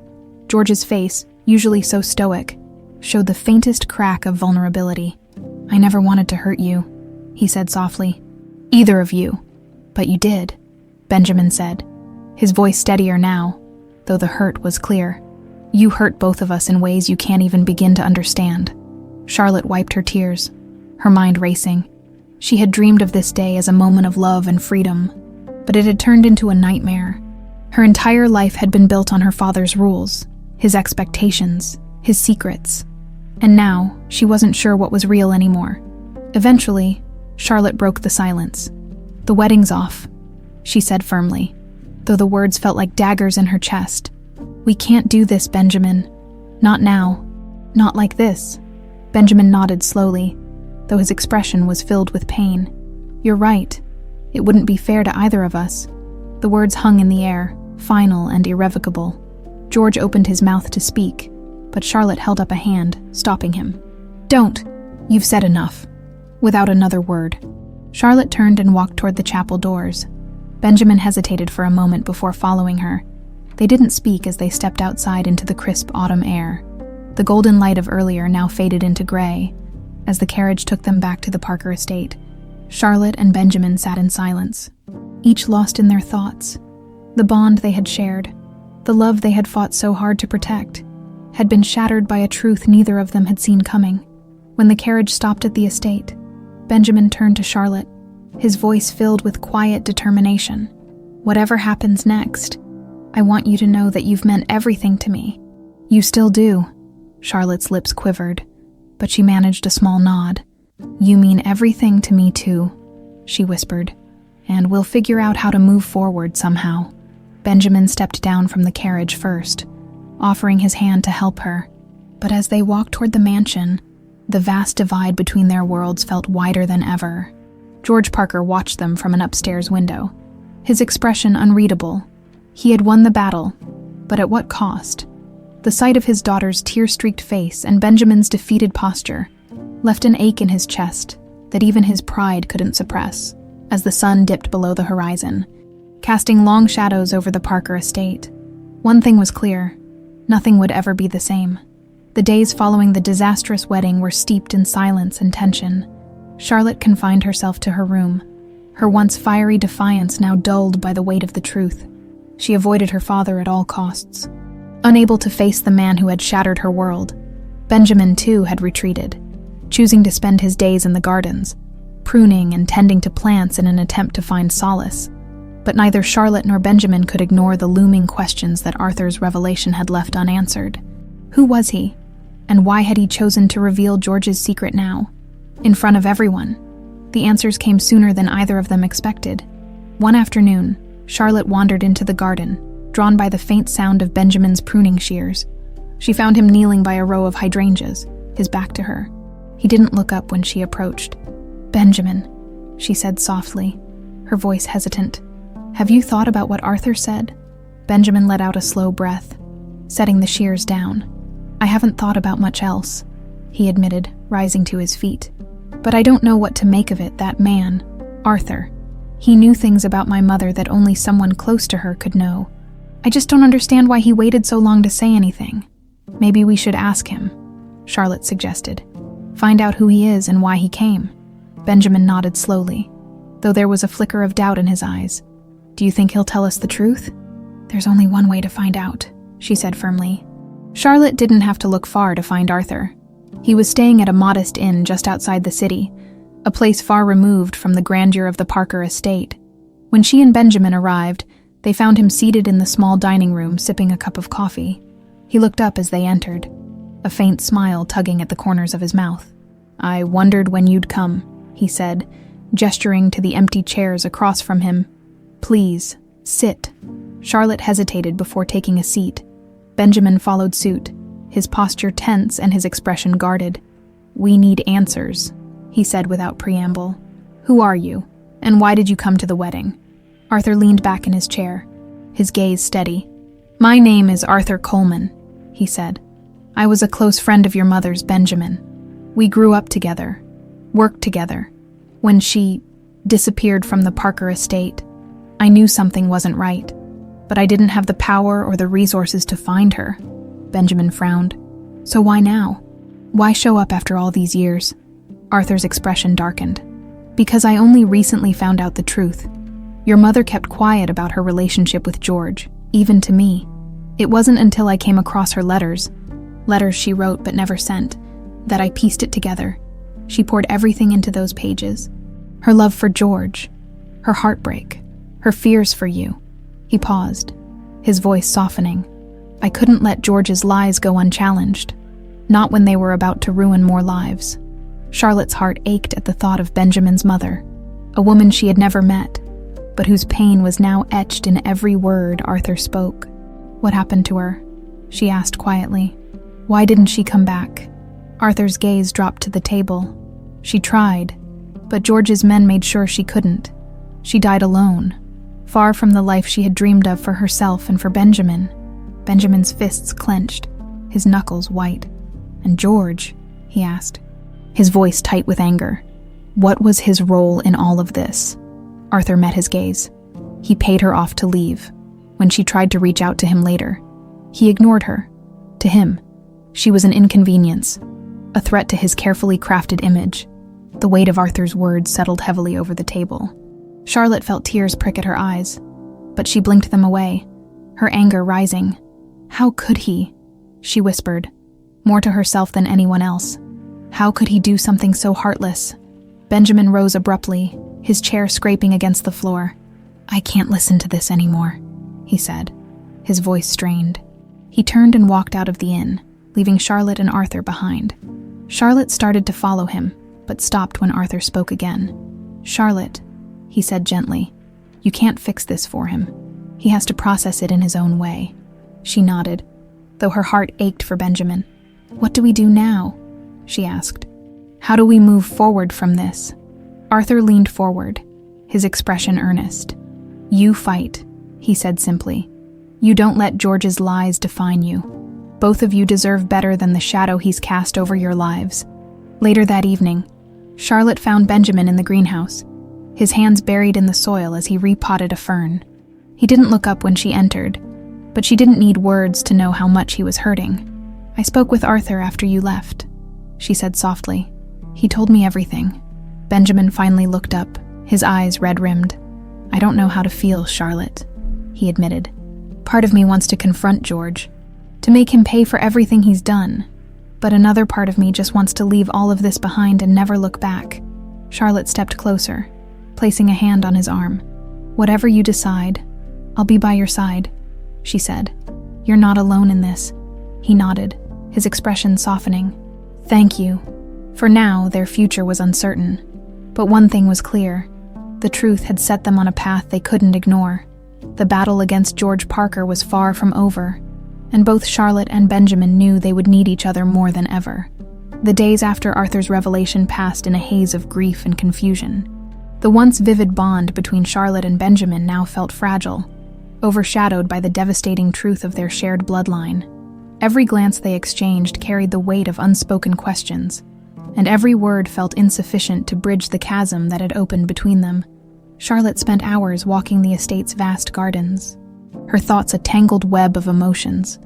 George's face, usually so stoic, showed the faintest crack of vulnerability. "I never wanted to hurt you," he said softly. "Either of you. But you did," Benjamin said, his voice steadier now, though the hurt was clear. "You hurt both of us in ways you can't even begin to understand." Charlotte wiped her tears, her mind racing. She had dreamed of this day as a moment of love and freedom, but it had turned into a nightmare. Her entire life had been built on her father's rules, his expectations, his secrets. And now, she wasn't sure what was real anymore. Eventually, Charlotte broke the silence. "The wedding's off," she said firmly, though the words felt like daggers in her chest. "We can't do this, Benjamin. Not now. Not like this." Benjamin nodded slowly, though his expression was filled with pain. "You're right. It wouldn't be fair to either of us." The words hung in the air, final and irrevocable. George opened his mouth to speak, but Charlotte held up a hand, stopping him. "Don't. You've said enough." Without another word, Charlotte turned and walked toward the chapel doors. Benjamin hesitated for a moment before following her. They didn't speak as they stepped outside into the crisp autumn air. The golden light of earlier now faded into gray, as the carriage took them back to the Parker estate. Charlotte and Benjamin sat in silence, each lost in their thoughts. The bond they had shared, The love they had fought so hard to protect had been shattered by a truth neither of them had seen coming. When the carriage stopped at the estate, Benjamin turned to Charlotte, his voice filled with quiet determination. "Whatever happens next, I want you to know that you've meant everything to me." "You still do." Charlotte's lips quivered, but she managed a small nod. "You mean everything to me too," she whispered, "and we'll figure out how to move forward somehow." Benjamin stepped down from the carriage first, offering his hand to help her. But as they walked toward the mansion, the vast divide between their worlds felt wider than ever. George Parker watched them from an upstairs window, his expression unreadable. He had won the battle, but at what cost? The sight of his daughter's tear-streaked face and Benjamin's defeated posture left an ache in his chest that even his pride couldn't suppress. As the sun dipped below the horizon, casting long shadows over the Parker estate, one thing was clear: nothing would ever be the same. The days following the disastrous wedding were steeped in silence and tension. Charlotte confined herself to her room, her once fiery defiance now dulled by the weight of the truth. She avoided her father at all costs. Unable to face the man who had shattered her world, Benjamin too had retreated, choosing to spend his days in the gardens, pruning and tending to plants in an attempt to find solace. But neither Charlotte nor Benjamin could ignore the looming questions that Arthur's revelation had left unanswered. Who was he? And why had he chosen to reveal George's secret now, in front of everyone? The answers came sooner than either of them expected. One afternoon, Charlotte wandered into the garden, drawn by the faint sound of Benjamin's pruning shears. She found him kneeling by a row of hydrangeas, his back to her. He didn't look up when she approached. "Benjamin," she said softly, her voice hesitant. "Have you thought about what Arthur said?" Benjamin let out a slow breath, setting the shears down. "I haven't thought about much else," he admitted, rising to his feet. "But I don't know what to make of it, that man, Arthur. He knew things about my mother that only someone close to her could know. I just don't understand why he waited so long to say anything." "Maybe we should ask him," Charlotte suggested. "Find out who he is and why he came." Benjamin nodded slowly, though there was a flicker of doubt in his eyes. "Do you think he'll tell us the truth?" "There's only one way to find out," she said firmly. Charlotte didn't have to look far to find Arthur. He was staying at a modest inn just outside the city, a place far removed from the grandeur of the Parker estate. When she and Benjamin arrived, they found him seated in the small dining room sipping a cup of coffee. He looked up as they entered, a faint smile tugging at the corners of his mouth. "I wondered when you'd come," he said, gesturing to the empty chairs across from him. "Please, sit." Charlotte hesitated before taking a seat. Benjamin followed suit, his posture tense and his expression guarded. "We need answers," he said without preamble. "Who are you, and why did you come to the wedding?" Arthur leaned back in his chair, his gaze steady. "My name is Arthur Coleman," he said. "I was a close friend of your mother's, Benjamin. We grew up together, worked together. When she disappeared from the Parker estate, I knew something wasn't right, but I didn't have the power or the resources to find her." Benjamin frowned. "So why now? Why show up after all these years?" Arthur's expression darkened. "Because I only recently found out the truth. Your mother kept quiet about her relationship with George, even to me. It wasn't until I came across her letters she wrote but never sent, that I pieced it together. She poured everything into those pages. Her love for George, her heartbreak, her fears for you." He paused, his voice softening. "I couldn't let George's lies go unchallenged, not when they were about to ruin more lives." Charlotte's heart ached at the thought of Benjamin's mother, a woman she had never met, but whose pain was now etched in every word Arthur spoke. "What happened to her?" she asked quietly. "Why didn't she come back?" Arthur's gaze dropped to the table. "She tried, but George's men made sure she couldn't. She died alone, far from the life she had dreamed of for herself and for Benjamin." Benjamin's fists clenched, his knuckles white. "And George?" he asked, his voice tight with anger. "What was his role in all of this?" Arthur met his gaze. "He paid her off to leave. When she tried to reach out to him later, he ignored her. To him, she was an inconvenience, a threat to his carefully crafted image." The weight of Arthur's words settled heavily over the table. Charlotte felt tears prick at her eyes, but she blinked them away, her anger rising. How could he? She whispered, more to herself than anyone else. How could he do something so heartless? Benjamin rose abruptly, his chair scraping against the floor. I can't listen to this anymore, he said, his voice strained. He turned and walked out of the inn, leaving Charlotte and Arthur behind. Charlotte started to follow him, but stopped when Arthur spoke again. Charlotte, he said gently, you can't fix this for him. He has to process it in his own way. She nodded, though her heart ached for Benjamin. What do we do now? She asked. How do we move forward from this? Arthur leaned forward, his expression earnest. You fight, he said simply. You don't let George's lies define you. Both of you deserve better than the shadow he's cast over your lives. Later that evening, Charlotte found Benjamin in the greenhouse, his hands buried in the soil as he repotted a fern. He didn't look up when she entered, but she didn't need words to know how much he was hurting. I spoke with Arthur after you left, she said softly. He told me everything. Benjamin finally looked up, his eyes red-rimmed. I don't know how to feel, Charlotte, he admitted. Part of me wants to confront George, to make him pay for everything he's done. But another part of me just wants to leave all of this behind and never look back. Charlotte stepped closer, placing a hand on his arm. Whatever you decide, I'll be by your side, she said. You're not alone in this. He nodded, his expression softening. Thank you. For now, their future was uncertain. But one thing was clear. The truth had set them on a path they couldn't ignore. The battle against George Parker was far from over, and both Charlotte and Benjamin knew they would need each other more than ever. The days after Arthur's revelation passed in a haze of grief and confusion. The once vivid bond between Charlotte and Benjamin now felt fragile, overshadowed by the devastating truth of their shared bloodline. Every glance they exchanged carried the weight of unspoken questions, and every word felt insufficient to bridge the chasm that had opened between them. Charlotte spent hours walking the estate's vast gardens, her thoughts a tangled web of emotions.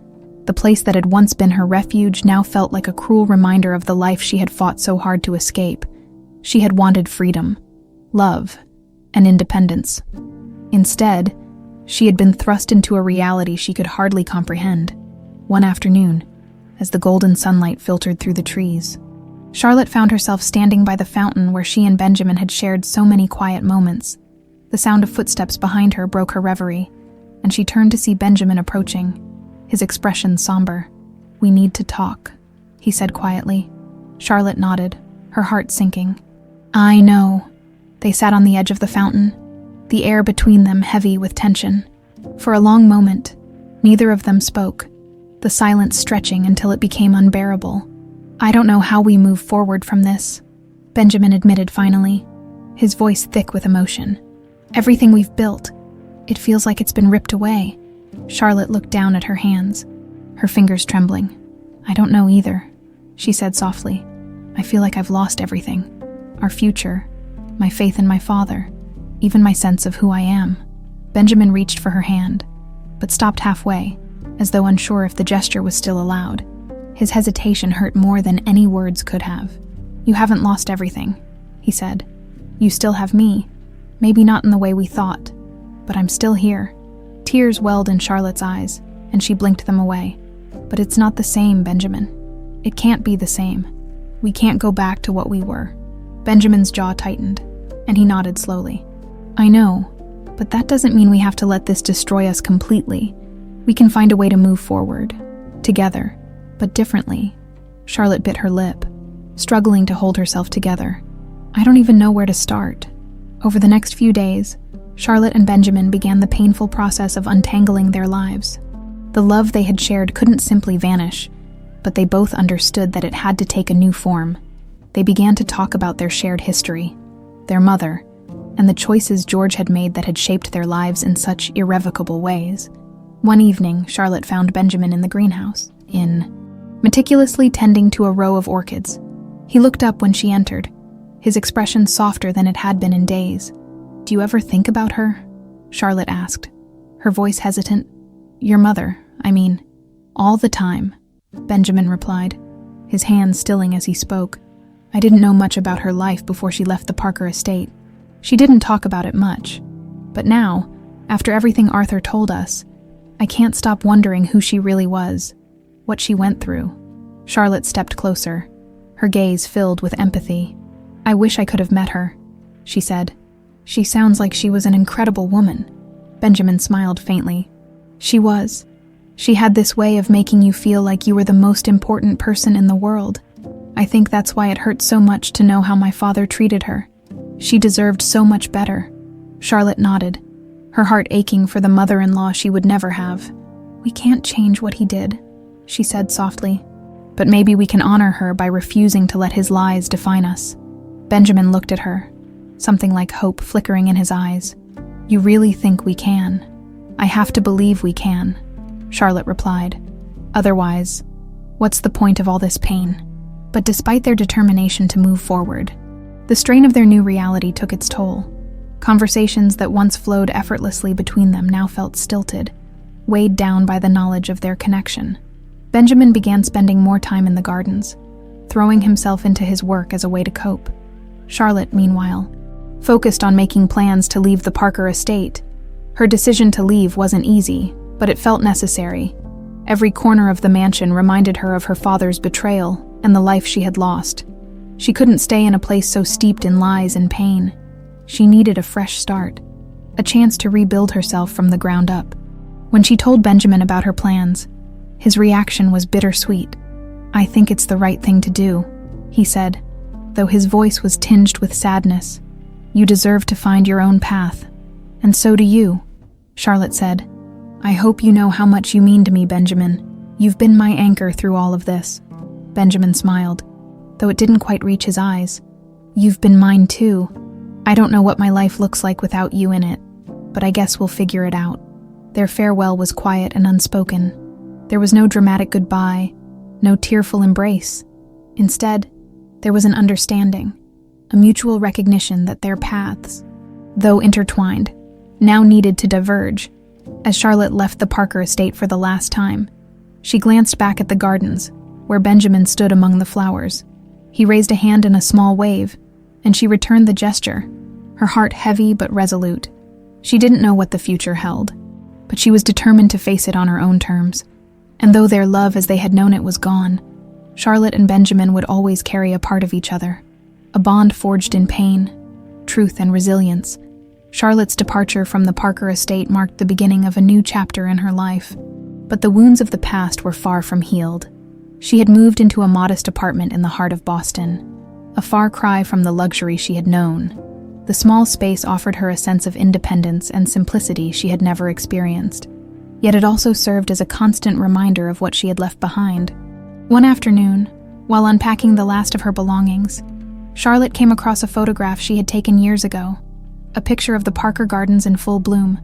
The place that had once been her refuge now felt like a cruel reminder of the life she had fought so hard to escape. She had wanted freedom, love, and independence. Instead, she had been thrust into a reality she could hardly comprehend. One afternoon, as the golden sunlight filtered through the trees, Charlotte found herself standing by the fountain where she and Benjamin had shared so many quiet moments. The sound of footsteps behind her broke her reverie, and she turned to see Benjamin approaching, his expression somber. We need to talk, he said quietly. Charlotte nodded, her heart sinking. I know. They sat on the edge of the fountain, the air between them heavy with tension. For a long moment, neither of them spoke, the silence stretching until it became unbearable. I don't know how we move forward from this, Benjamin admitted finally, his voice thick with emotion. Everything we've built, it feels like it's been ripped away. Charlotte looked down at her hands, her fingers trembling. I don't know either, she said softly. I feel like I've lost everything. Our future, my faith in my father, even my sense of who I am. Benjamin reached for her hand, but stopped halfway, as though unsure if the gesture was still allowed. His hesitation hurt more than any words could have. You haven't lost everything, he said. You still have me. Maybe not in the way we thought, but I'm still here. Tears welled in Charlotte's eyes, and she blinked them away. But it's not the same, Benjamin. It can't be the same. We can't go back to what we were. Benjamin's jaw tightened, and he nodded slowly. I know, but that doesn't mean we have to let this destroy us completely. We can find a way to move forward, together, but differently. Charlotte bit her lip, struggling to hold herself together. I don't even know where to start. Over the next few days, Charlotte and Benjamin began the painful process of untangling their lives. The love they had shared couldn't simply vanish, but they both understood that it had to take a new form. They began to talk about their shared history, their mother, and the choices George had made that had shaped their lives in such irrevocable ways. One evening, Charlotte found Benjamin in the greenhouse, meticulously tending to a row of orchids. He looked up when she entered, his expression softer than it had been in days. Do you ever think about her? Charlotte asked, her voice hesitant. Your mother, I mean. All the time, Benjamin replied, his hands stilling as he spoke. I didn't know much about her life before she left the Parker estate. She didn't talk about it much. But now, after everything Arthur told us, I can't stop wondering who she really was, what she went through. Charlotte stepped closer, her gaze filled with empathy. I wish I could have met her, she said. She sounds like she was an incredible woman. Benjamin smiled faintly. She was. She had this way of making you feel like you were the most important person in the world. I think that's why it hurt so much to know how my father treated her. She deserved so much better. Charlotte nodded, her heart aching for the mother-in-law she would never have. We can't change what he did, she said softly. But maybe we can honor her by refusing to let his lies define us. Benjamin looked at her, something like hope flickering in his eyes. You really think we can? I have to believe we can, Charlotte replied. Otherwise, what's the point of all this pain? But despite their determination to move forward, the strain of their new reality took its toll. Conversations that once flowed effortlessly between them now felt stilted, weighed down by the knowledge of their connection. Benjamin began spending more time in the gardens, throwing himself into his work as a way to cope. Charlotte, meanwhile, focused on making plans to leave the Parker estate. Her decision to leave wasn't easy, but it felt necessary. Every corner of the mansion reminded her of her father's betrayal and the life she had lost. She couldn't stay in a place so steeped in lies and pain. She needed a fresh start, a chance to rebuild herself from the ground up. When she told Benjamin about her plans, his reaction was bittersweet. I think it's the right thing to do, he said, though his voice was tinged with sadness. You deserve to find your own path. And so do you, Charlotte said. I hope you know how much you mean to me, Benjamin. You've been my anchor through all of this. Benjamin smiled, though it didn't quite reach his eyes. You've been mine too. I don't know what my life looks like without you in it, but I guess we'll figure it out. Their farewell was quiet and unspoken. There was no dramatic goodbye, no tearful embrace. Instead, there was an understanding, a mutual recognition that their paths, though intertwined, now needed to diverge. As Charlotte left the Parker estate for the last time, she glanced back at the gardens, where Benjamin stood among the flowers. He raised a hand in a small wave, and she returned the gesture, her heart heavy but resolute. She didn't know what the future held, but she was determined to face it on her own terms. And though their love as they had known it was gone, Charlotte and Benjamin would always carry a part of each other, a bond forged in pain, truth, and resilience. Charlotte's departure from the Parker estate marked the beginning of a new chapter in her life, but the wounds of the past were far from healed. She had moved into a modest apartment in the heart of Boston, a far cry from the luxury she had known. The small space offered her a sense of independence and simplicity she had never experienced, yet it also served as a constant reminder of what she had left behind. One afternoon, while unpacking the last of her belongings, Charlotte came across a photograph she had taken years ago, a picture of the Parker Gardens in full bloom.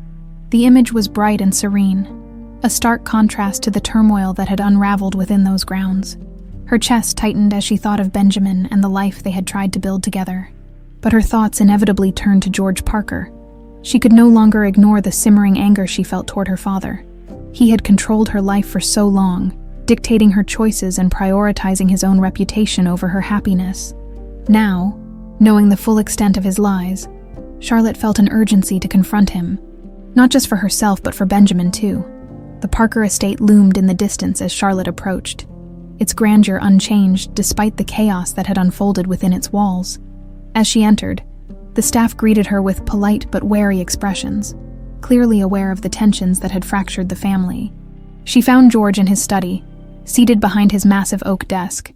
The image was bright and serene, a stark contrast to the turmoil that had unraveled within those grounds. Her chest tightened as she thought of Benjamin and the life they had tried to build together. But her thoughts inevitably turned to George Parker. She could no longer ignore the simmering anger she felt toward her father. He had controlled her life for so long, dictating her choices and prioritizing his own reputation over her happiness. Now, knowing the full extent of his lies, Charlotte felt an urgency to confront him, not just for herself but for Benjamin too. The Parker estate loomed in the distance as Charlotte approached, its grandeur unchanged despite the chaos that had unfolded within its walls. As she entered, the staff greeted her with polite but wary expressions, clearly aware of the tensions that had fractured the family. She found George in his study, seated behind his massive oak desk.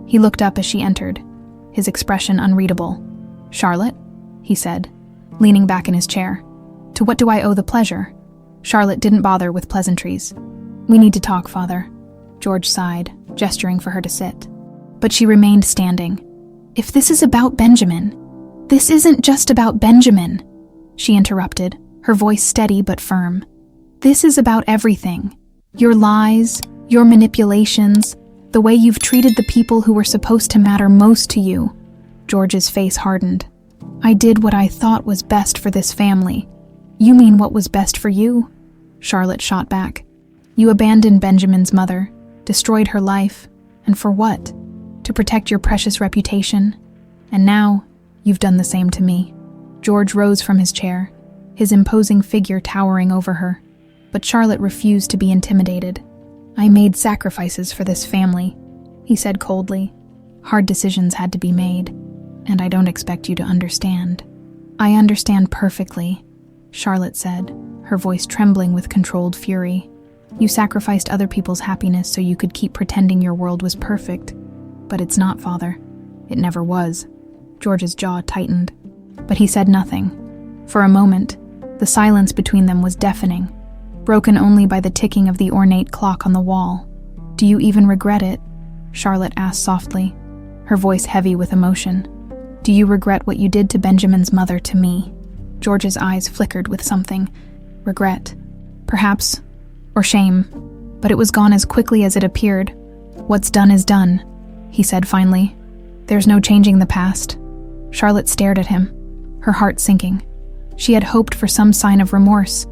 He looked up as she entered, his expression unreadable. "Charlotte?" he said, leaning back in his chair. "To what do I owe the pleasure?" Charlotte didn't bother with pleasantries. "We need to talk, Father," George sighed, gesturing for her to sit. But she remained standing. "If this is about Benjamin, this isn't just about Benjamin," she interrupted, her voice steady but firm. "This is about everything. Your lies, your manipulations, the way you've treated the people who were supposed to matter most to you." George's face hardened. "I did what I thought was best for this family." "You mean what was best for you?" Charlotte shot back. "You abandoned Benjamin's mother, destroyed her life, and for what? To protect your precious reputation? And now, you've done the same to me." George rose from his chair, his imposing figure towering over her. But Charlotte refused to be intimidated. "I made sacrifices for this family," he said coldly. "Hard decisions had to be made, and I don't expect you to understand." "I understand perfectly," Charlotte said, her voice trembling with controlled fury. "You sacrificed other people's happiness so you could keep pretending your world was perfect. But it's not, Father. It never was." George's jaw tightened, but he said nothing. For a moment, the silence between them was deafening, broken only by the ticking of the ornate clock on the wall. "Do you even regret it?" Charlotte asked softly, her voice heavy with emotion. "Do you regret what you did to Benjamin's mother to me?" George's eyes flickered with something. Regret, perhaps, or shame, but it was gone as quickly as it appeared. "What's done is done," he said finally. "There's no changing the past." Charlotte stared at him, her heart sinking. She had hoped for some sign of remorse,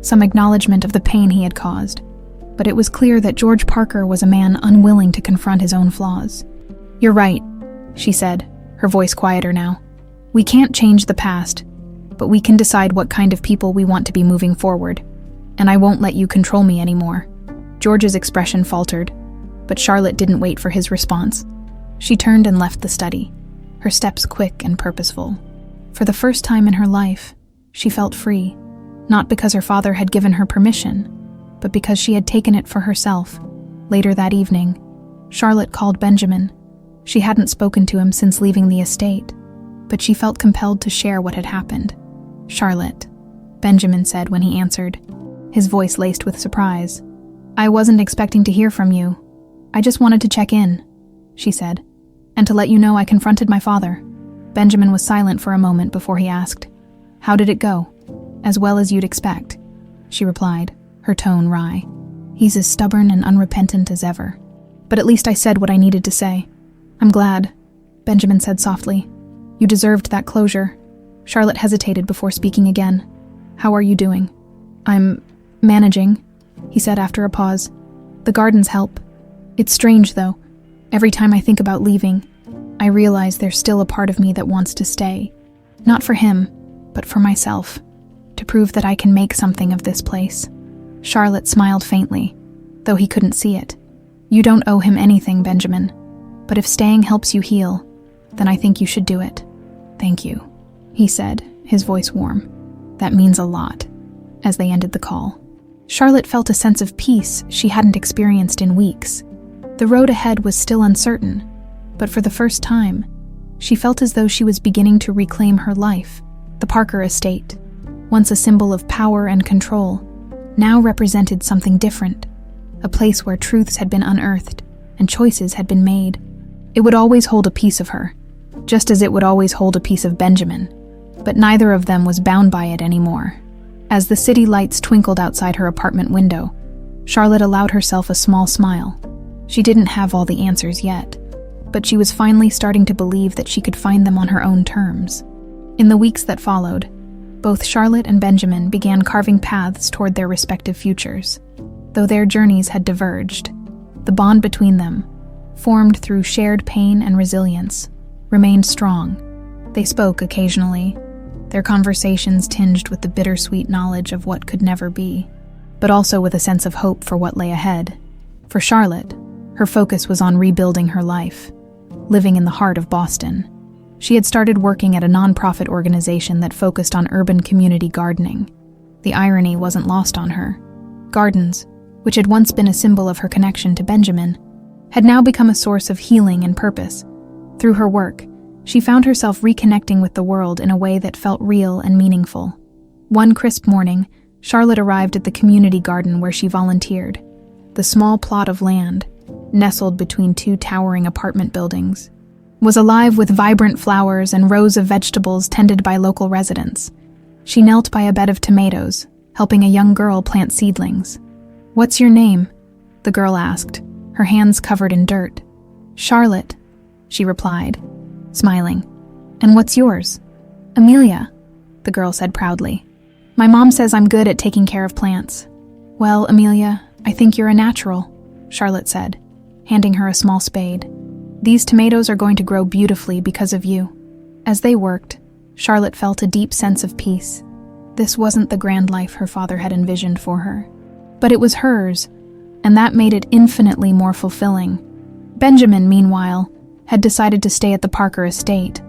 some acknowledgement of the pain he had caused. But it was clear that George Parker was a man unwilling to confront his own flaws. "You're right," she said, her voice quieter now. "We can't change the past, but we can decide what kind of people we want to be moving forward. And I won't let you control me anymore." George's expression faltered, but Charlotte didn't wait for his response. She turned and left the study, her steps quick and purposeful. For the first time in her life, she felt free, not because her father had given her permission, but because she had taken it for herself. Later that evening, Charlotte called Benjamin. She hadn't spoken to him since leaving the estate, but she felt compelled to share what had happened. "Charlotte," Benjamin said when he answered, his voice laced with surprise. "I wasn't expecting to hear from you. I just wanted to check in," she said, "and to let you know I confronted my father." Benjamin was silent for a moment before he asked, "How did it go?" "As well as you'd expect," she replied, her tone wry. "He's as stubborn and unrepentant as ever. But at least I said what I needed to say." "I'm glad," Benjamin said softly. "You deserved that closure." Charlotte hesitated before speaking again. "How are you doing?" "I'm managing," he said after a pause. "The gardens help. It's strange, though. Every time I think about leaving, I realize there's still a part of me that wants to stay. Not for him, but for myself, to prove that I can make something of this place." Charlotte smiled faintly, though he couldn't see it. "You don't owe him anything, Benjamin. But if staying helps you heal, then I think you should do it." "Thank you," he said, his voice warm. "That means a lot," as they ended the call. Charlotte felt a sense of peace she hadn't experienced in weeks. The road ahead was still uncertain, but for the first time, she felt as though she was beginning to reclaim her life. The Parker estate, once a symbol of power and control, now represented something different, a place where truths had been unearthed and choices had been made. It would always hold a piece of her, just as it would always hold a piece of Benjamin, but neither of them was bound by it anymore. As the city lights twinkled outside her apartment window, Charlotte allowed herself a small smile. She didn't have all the answers yet, but she was finally starting to believe that she could find them on her own terms. In the weeks that followed, both Charlotte and Benjamin began carving paths toward their respective futures. Though their journeys had diverged, the bond between them, formed through shared pain and resilience, remained strong. They spoke occasionally, their conversations tinged with the bittersweet knowledge of what could never be, but also with a sense of hope for what lay ahead. For Charlotte, her focus was on rebuilding her life, living in the heart of Boston. She had started working at a nonprofit organization that focused on urban community gardening. The irony wasn't lost on her. Gardens, which had once been a symbol of her connection to Benjamin, had now become a source of healing and purpose. Through her work, she found herself reconnecting with the world in a way that felt real and meaningful. One crisp morning, Charlotte arrived at the community garden where she volunteered. The small plot of land, nestled between two towering apartment buildings, was alive with vibrant flowers and rows of vegetables tended by local residents. She knelt by a bed of tomatoes, helping a young girl plant seedlings. "What's your name?" the girl asked, her hands covered in dirt. "Charlotte," she replied, smiling. "And what's yours?" "Amelia," the girl said proudly. "My mom says I'm good at taking care of plants." "Well, Amelia, I think you're a natural," Charlotte said, handing her a small spade. "These tomatoes are going to grow beautifully because of you." As they worked, Charlotte felt a deep sense of peace. This wasn't the grand life her father had envisioned for her. But it was hers, and that made it infinitely more fulfilling. Benjamin, meanwhile, had decided to stay at the Parker estate.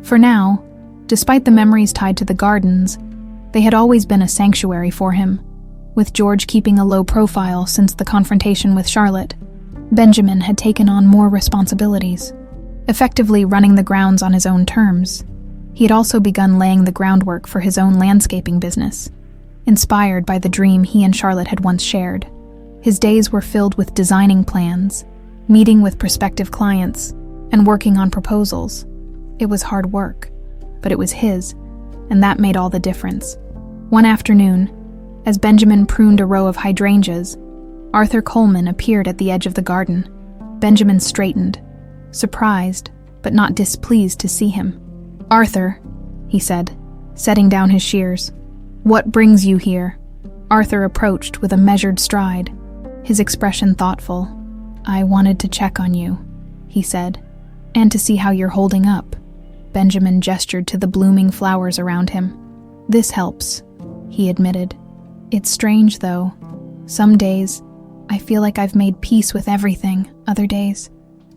For now, despite the memories tied to the gardens, they had always been a sanctuary for him. With George keeping a low profile since the confrontation with Charlotte, Benjamin had taken on more responsibilities, effectively running the grounds on his own terms. He had also begun laying the groundwork for his own landscaping business, inspired by the dream he and Charlotte had once shared. His days were filled with designing plans, meeting with prospective clients, and working on proposals. It was hard work, but it was his, and that made all the difference. One afternoon, as Benjamin pruned a row of hydrangeas, Arthur Coleman appeared at the edge of the garden. Benjamin straightened, surprised but not displeased to see him. "Arthur," he said, setting down his shears. "What brings you here?" Arthur approached with a measured stride, his expression thoughtful. "I wanted to check on you," he said, "and to see how you're holding up." Benjamin gestured to the blooming flowers around him. "This helps," he admitted. "It's strange, though. Some days, I feel like I've made peace with everything. Other days,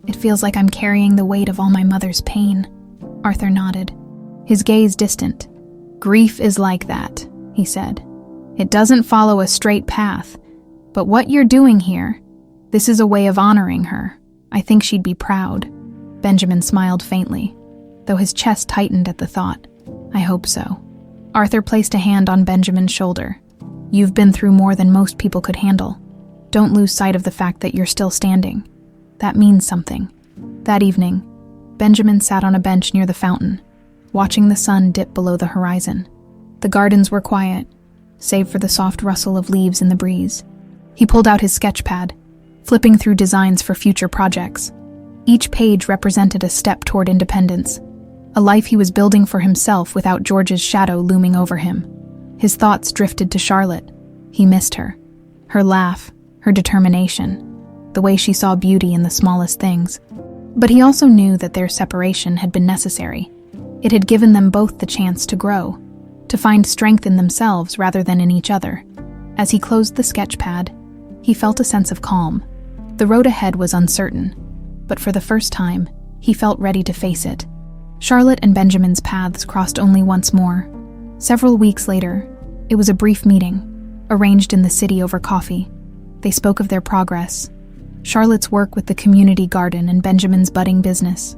it feels like I'm carrying the weight of all my mother's pain." Arthur nodded, his gaze distant. "Grief is like that," he said. "It doesn't follow a straight path. But what you're doing here, this is a way of honoring her. I think she'd be proud." Benjamin smiled faintly, though his chest tightened at the thought. "I hope so." Arthur placed a hand on Benjamin's shoulder. "You've been through more than most people could handle. Don't lose sight of the fact that you're still standing. That means something." That evening, Benjamin sat on a bench near the fountain, watching the sun dip below the horizon. The gardens were quiet, save for the soft rustle of leaves in the breeze. He pulled out his sketch pad, flipping through designs for future projects. Each page represented a step toward independence, a life he was building for himself without George's shadow looming over him. His thoughts drifted to Charlotte. He missed her. Her laugh, her determination, the way she saw beauty in the smallest things. But he also knew that their separation had been necessary. It had given them both the chance to grow, to find strength in themselves rather than in each other. As he closed the sketch pad, he felt a sense of calm. The road ahead was uncertain, but for the first time, he felt ready to face it. Charlotte and Benjamin's paths crossed only once more. Several weeks later, it was a brief meeting, arranged in the city over coffee. They spoke of their progress, Charlotte's work with the community garden and Benjamin's budding business.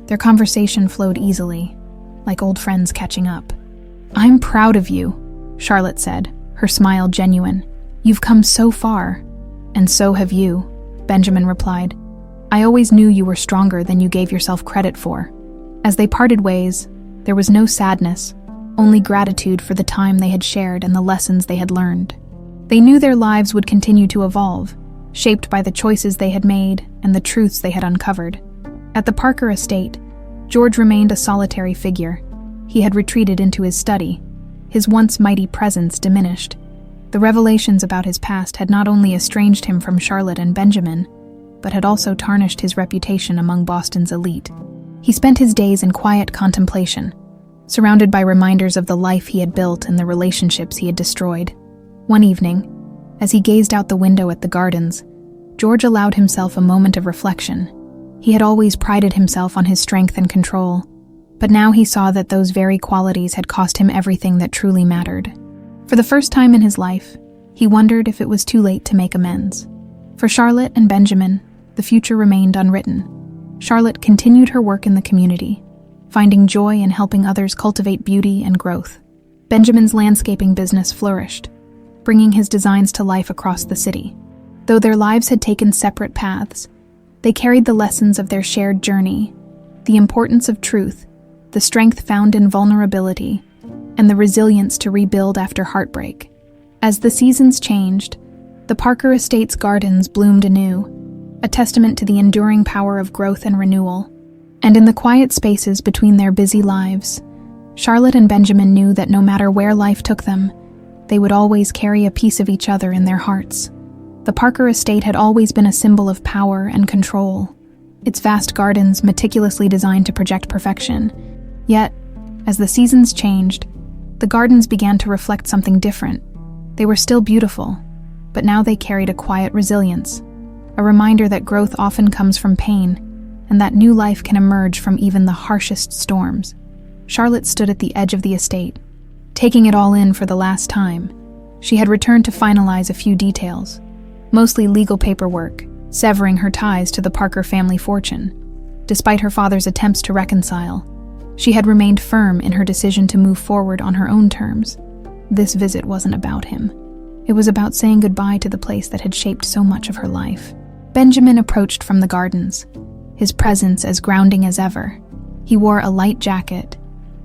Their conversation flowed easily, like old friends catching up. "I'm proud of you," Charlotte said, her smile genuine. "You've come so far." "And so have you," Benjamin replied. "I always knew you were stronger than you gave yourself credit for." As they parted ways, there was no sadness, only gratitude for the time they had shared and the lessons they had learned. They knew their lives would continue to evolve, shaped by the choices they had made and the truths they had uncovered. At the Parker estate, George remained a solitary figure. He had retreated into his study. His once mighty presence diminished. The revelations about his past had not only estranged him from Charlotte and Benjamin, but had also tarnished his reputation among Boston's elite. He spent his days in quiet contemplation, surrounded by reminders of the life he had built and the relationships he had destroyed. One evening, as he gazed out the window at the gardens, George allowed himself a moment of reflection. He had always prided himself on his strength and control, but now he saw that those very qualities had cost him everything that truly mattered. For the first time in his life, he wondered if it was too late to make amends. For Charlotte and Benjamin, the future remained unwritten. Charlotte continued her work in the community, finding joy in helping others cultivate beauty and growth. Benjamin's landscaping business flourished, bringing his designs to life across the city. Though their lives had taken separate paths, they carried the lessons of their shared journey, the importance of truth, the strength found in vulnerability, and the resilience to rebuild after heartbreak. As the seasons changed, the Parker Estate's gardens bloomed anew, a testament to the enduring power of growth and renewal. And in the quiet spaces between their busy lives, Charlotte and Benjamin knew that no matter where life took them, they would always carry a piece of each other in their hearts. The Parker estate had always been a symbol of power and control, its vast gardens meticulously designed to project perfection. Yet, as the seasons changed, the gardens began to reflect something different. They were still beautiful, but now they carried a quiet resilience, a reminder that growth often comes from pain, and that new life can emerge from even the harshest storms. Charlotte stood at the edge of the estate, taking it all in for the last time. She had returned to finalize a few details, mostly legal paperwork, severing her ties to the Parker family fortune. Despite her father's attempts to reconcile, she had remained firm in her decision to move forward on her own terms. This visit wasn't about him. It was about saying goodbye to the place that had shaped so much of her life. Benjamin approached from the gardens, his presence as grounding as ever. He wore a light jacket,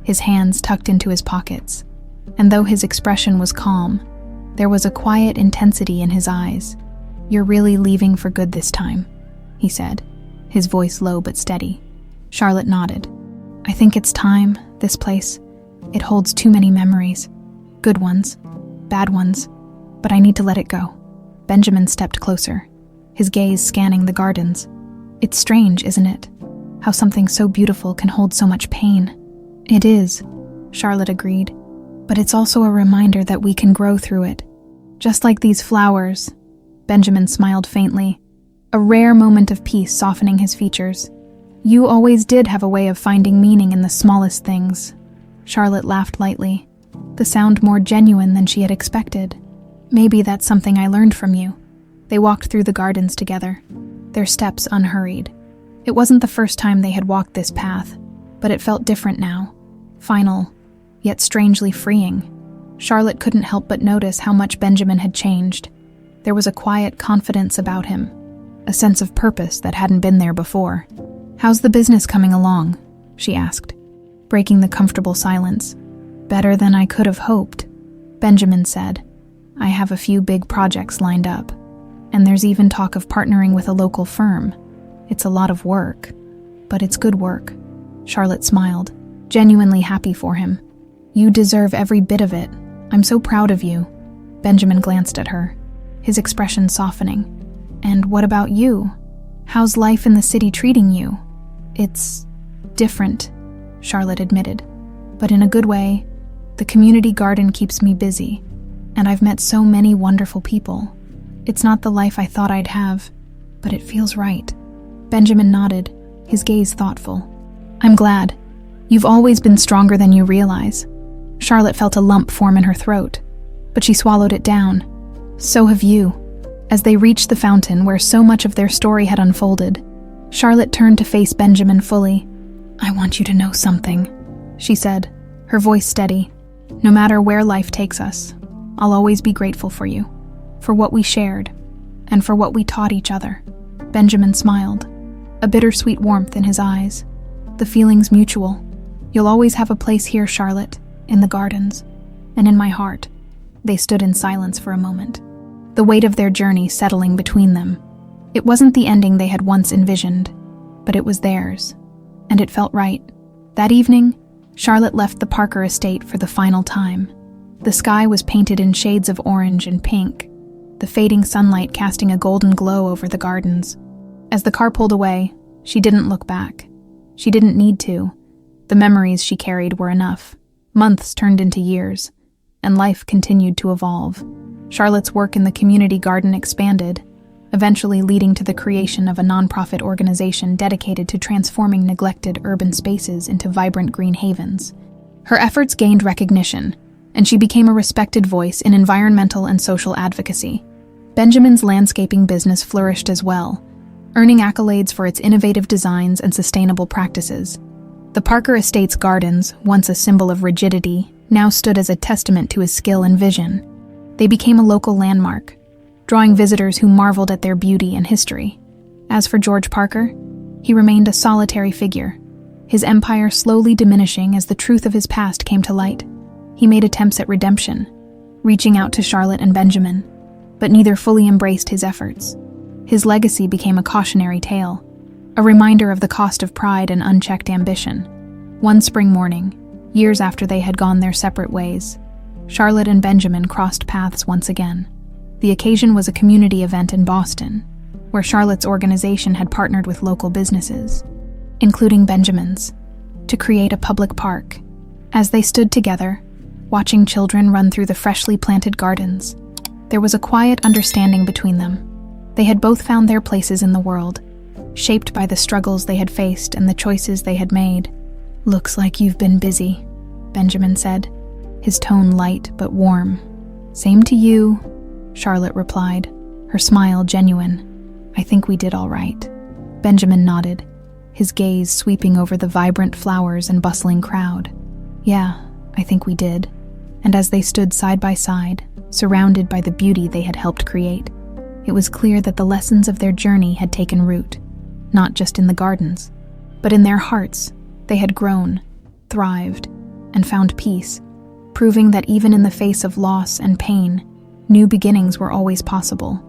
his hands tucked into his pockets, and though his expression was calm, there was a quiet intensity in his eyes. "You're really leaving for good this time," he said, his voice low but steady. Charlotte nodded. "I think it's time, this place. It holds too many memories. Good ones, bad ones, but I need to let it go." Benjamin stepped closer, his gaze scanning the gardens. "It's strange, isn't it? How something so beautiful can hold so much pain." "It is," Charlotte agreed, "but it's also a reminder that we can grow through it. Just like these flowers." Benjamin smiled faintly, a rare moment of peace softening his features. "You always did have a way of finding meaning in the smallest things." Charlotte laughed lightly, the sound more genuine than she had expected. "Maybe that's something I learned from you." They walked through the gardens together, their steps unhurried. It wasn't the first time they had walked this path, but it felt different now, final, yet strangely freeing. Charlotte couldn't help but notice how much Benjamin had changed. There was a quiet confidence about him, a sense of purpose that hadn't been there before. "How's the business coming along?" she asked, breaking the comfortable silence. "Better than I could have hoped," Benjamin said. "I have a few big projects lined up, and there's even talk of partnering with a local firm. It's a lot of work, but it's good work." Charlotte smiled, genuinely happy for him. "You deserve every bit of it. I'm so proud of you." Benjamin glanced at her, his expression softening. "And what about you? How's life in the city treating you?" "It's different," Charlotte admitted, "but in a good way. The community garden keeps me busy, and I've met so many wonderful people. It's not the life I thought I'd have, but it feels right." Benjamin nodded, his gaze thoughtful. "I'm glad. You've always been stronger than you realize." Charlotte felt a lump form in her throat, but she swallowed it down. "So have you." As they reached the fountain where so much of their story had unfolded, Charlotte turned to face Benjamin fully. "I want you to know something," she said, her voice steady. "No matter where life takes us, I'll always be grateful for you, for what we shared, and for what we taught each other." Benjamin smiled, a bittersweet warmth in his eyes. "The feeling's mutual. You'll always have a place here, Charlotte, in the gardens, and in my heart." They stood in silence for a moment, the weight of their journey settling between them. It wasn't the ending they had once envisioned, but it was theirs, and it felt right. That evening, Charlotte left the Parker estate for the final time. The sky was painted in shades of orange and pink, the fading sunlight casting a golden glow over the gardens. As the car pulled away, she didn't look back. She didn't need to. The memories she carried were enough. Months turned into years, and life continued to evolve. Charlotte's work in the community garden expanded, eventually leading to the creation of a nonprofit organization dedicated to transforming neglected urban spaces into vibrant green havens. Her efforts gained recognition, and she became a respected voice in environmental and social advocacy. Benjamin's landscaping business flourished as well, earning accolades for its innovative designs and sustainable practices. The Parker Estate's gardens, once a symbol of rigidity, now stood as a testament to his skill and vision. They became a local landmark, drawing visitors who marveled at their beauty and history. As for George Parker, he remained a solitary figure, his empire slowly diminishing as the truth of his past came to light. He made attempts at redemption, reaching out to Charlotte and Benjamin, but neither fully embraced his efforts. His legacy became a cautionary tale, a reminder of the cost of pride and unchecked ambition. One spring morning, years after they had gone their separate ways, Charlotte and Benjamin crossed paths once again. The occasion was a community event in Boston, where Charlotte's organization had partnered with local businesses, including Benjamin's, to create a public park. As they stood together, watching children run through the freshly planted gardens, There was a quiet understanding between them. They had both found their places in the world, shaped by the struggles they had faced and the choices they had made. "Looks like you've been busy," Benjamin said, his tone light but warm. "Same to you," Charlotte replied, her smile genuine. "I think we did all right." Benjamin nodded, his gaze sweeping over the vibrant flowers and bustling crowd. "Yeah, I think we did." And as they stood side by side, surrounded by the beauty they had helped create, it was clear that the lessons of their journey had taken root, not just in the gardens, but in their hearts. They had grown, thrived, and found peace, proving that even in the face of loss and pain, new beginnings were always possible.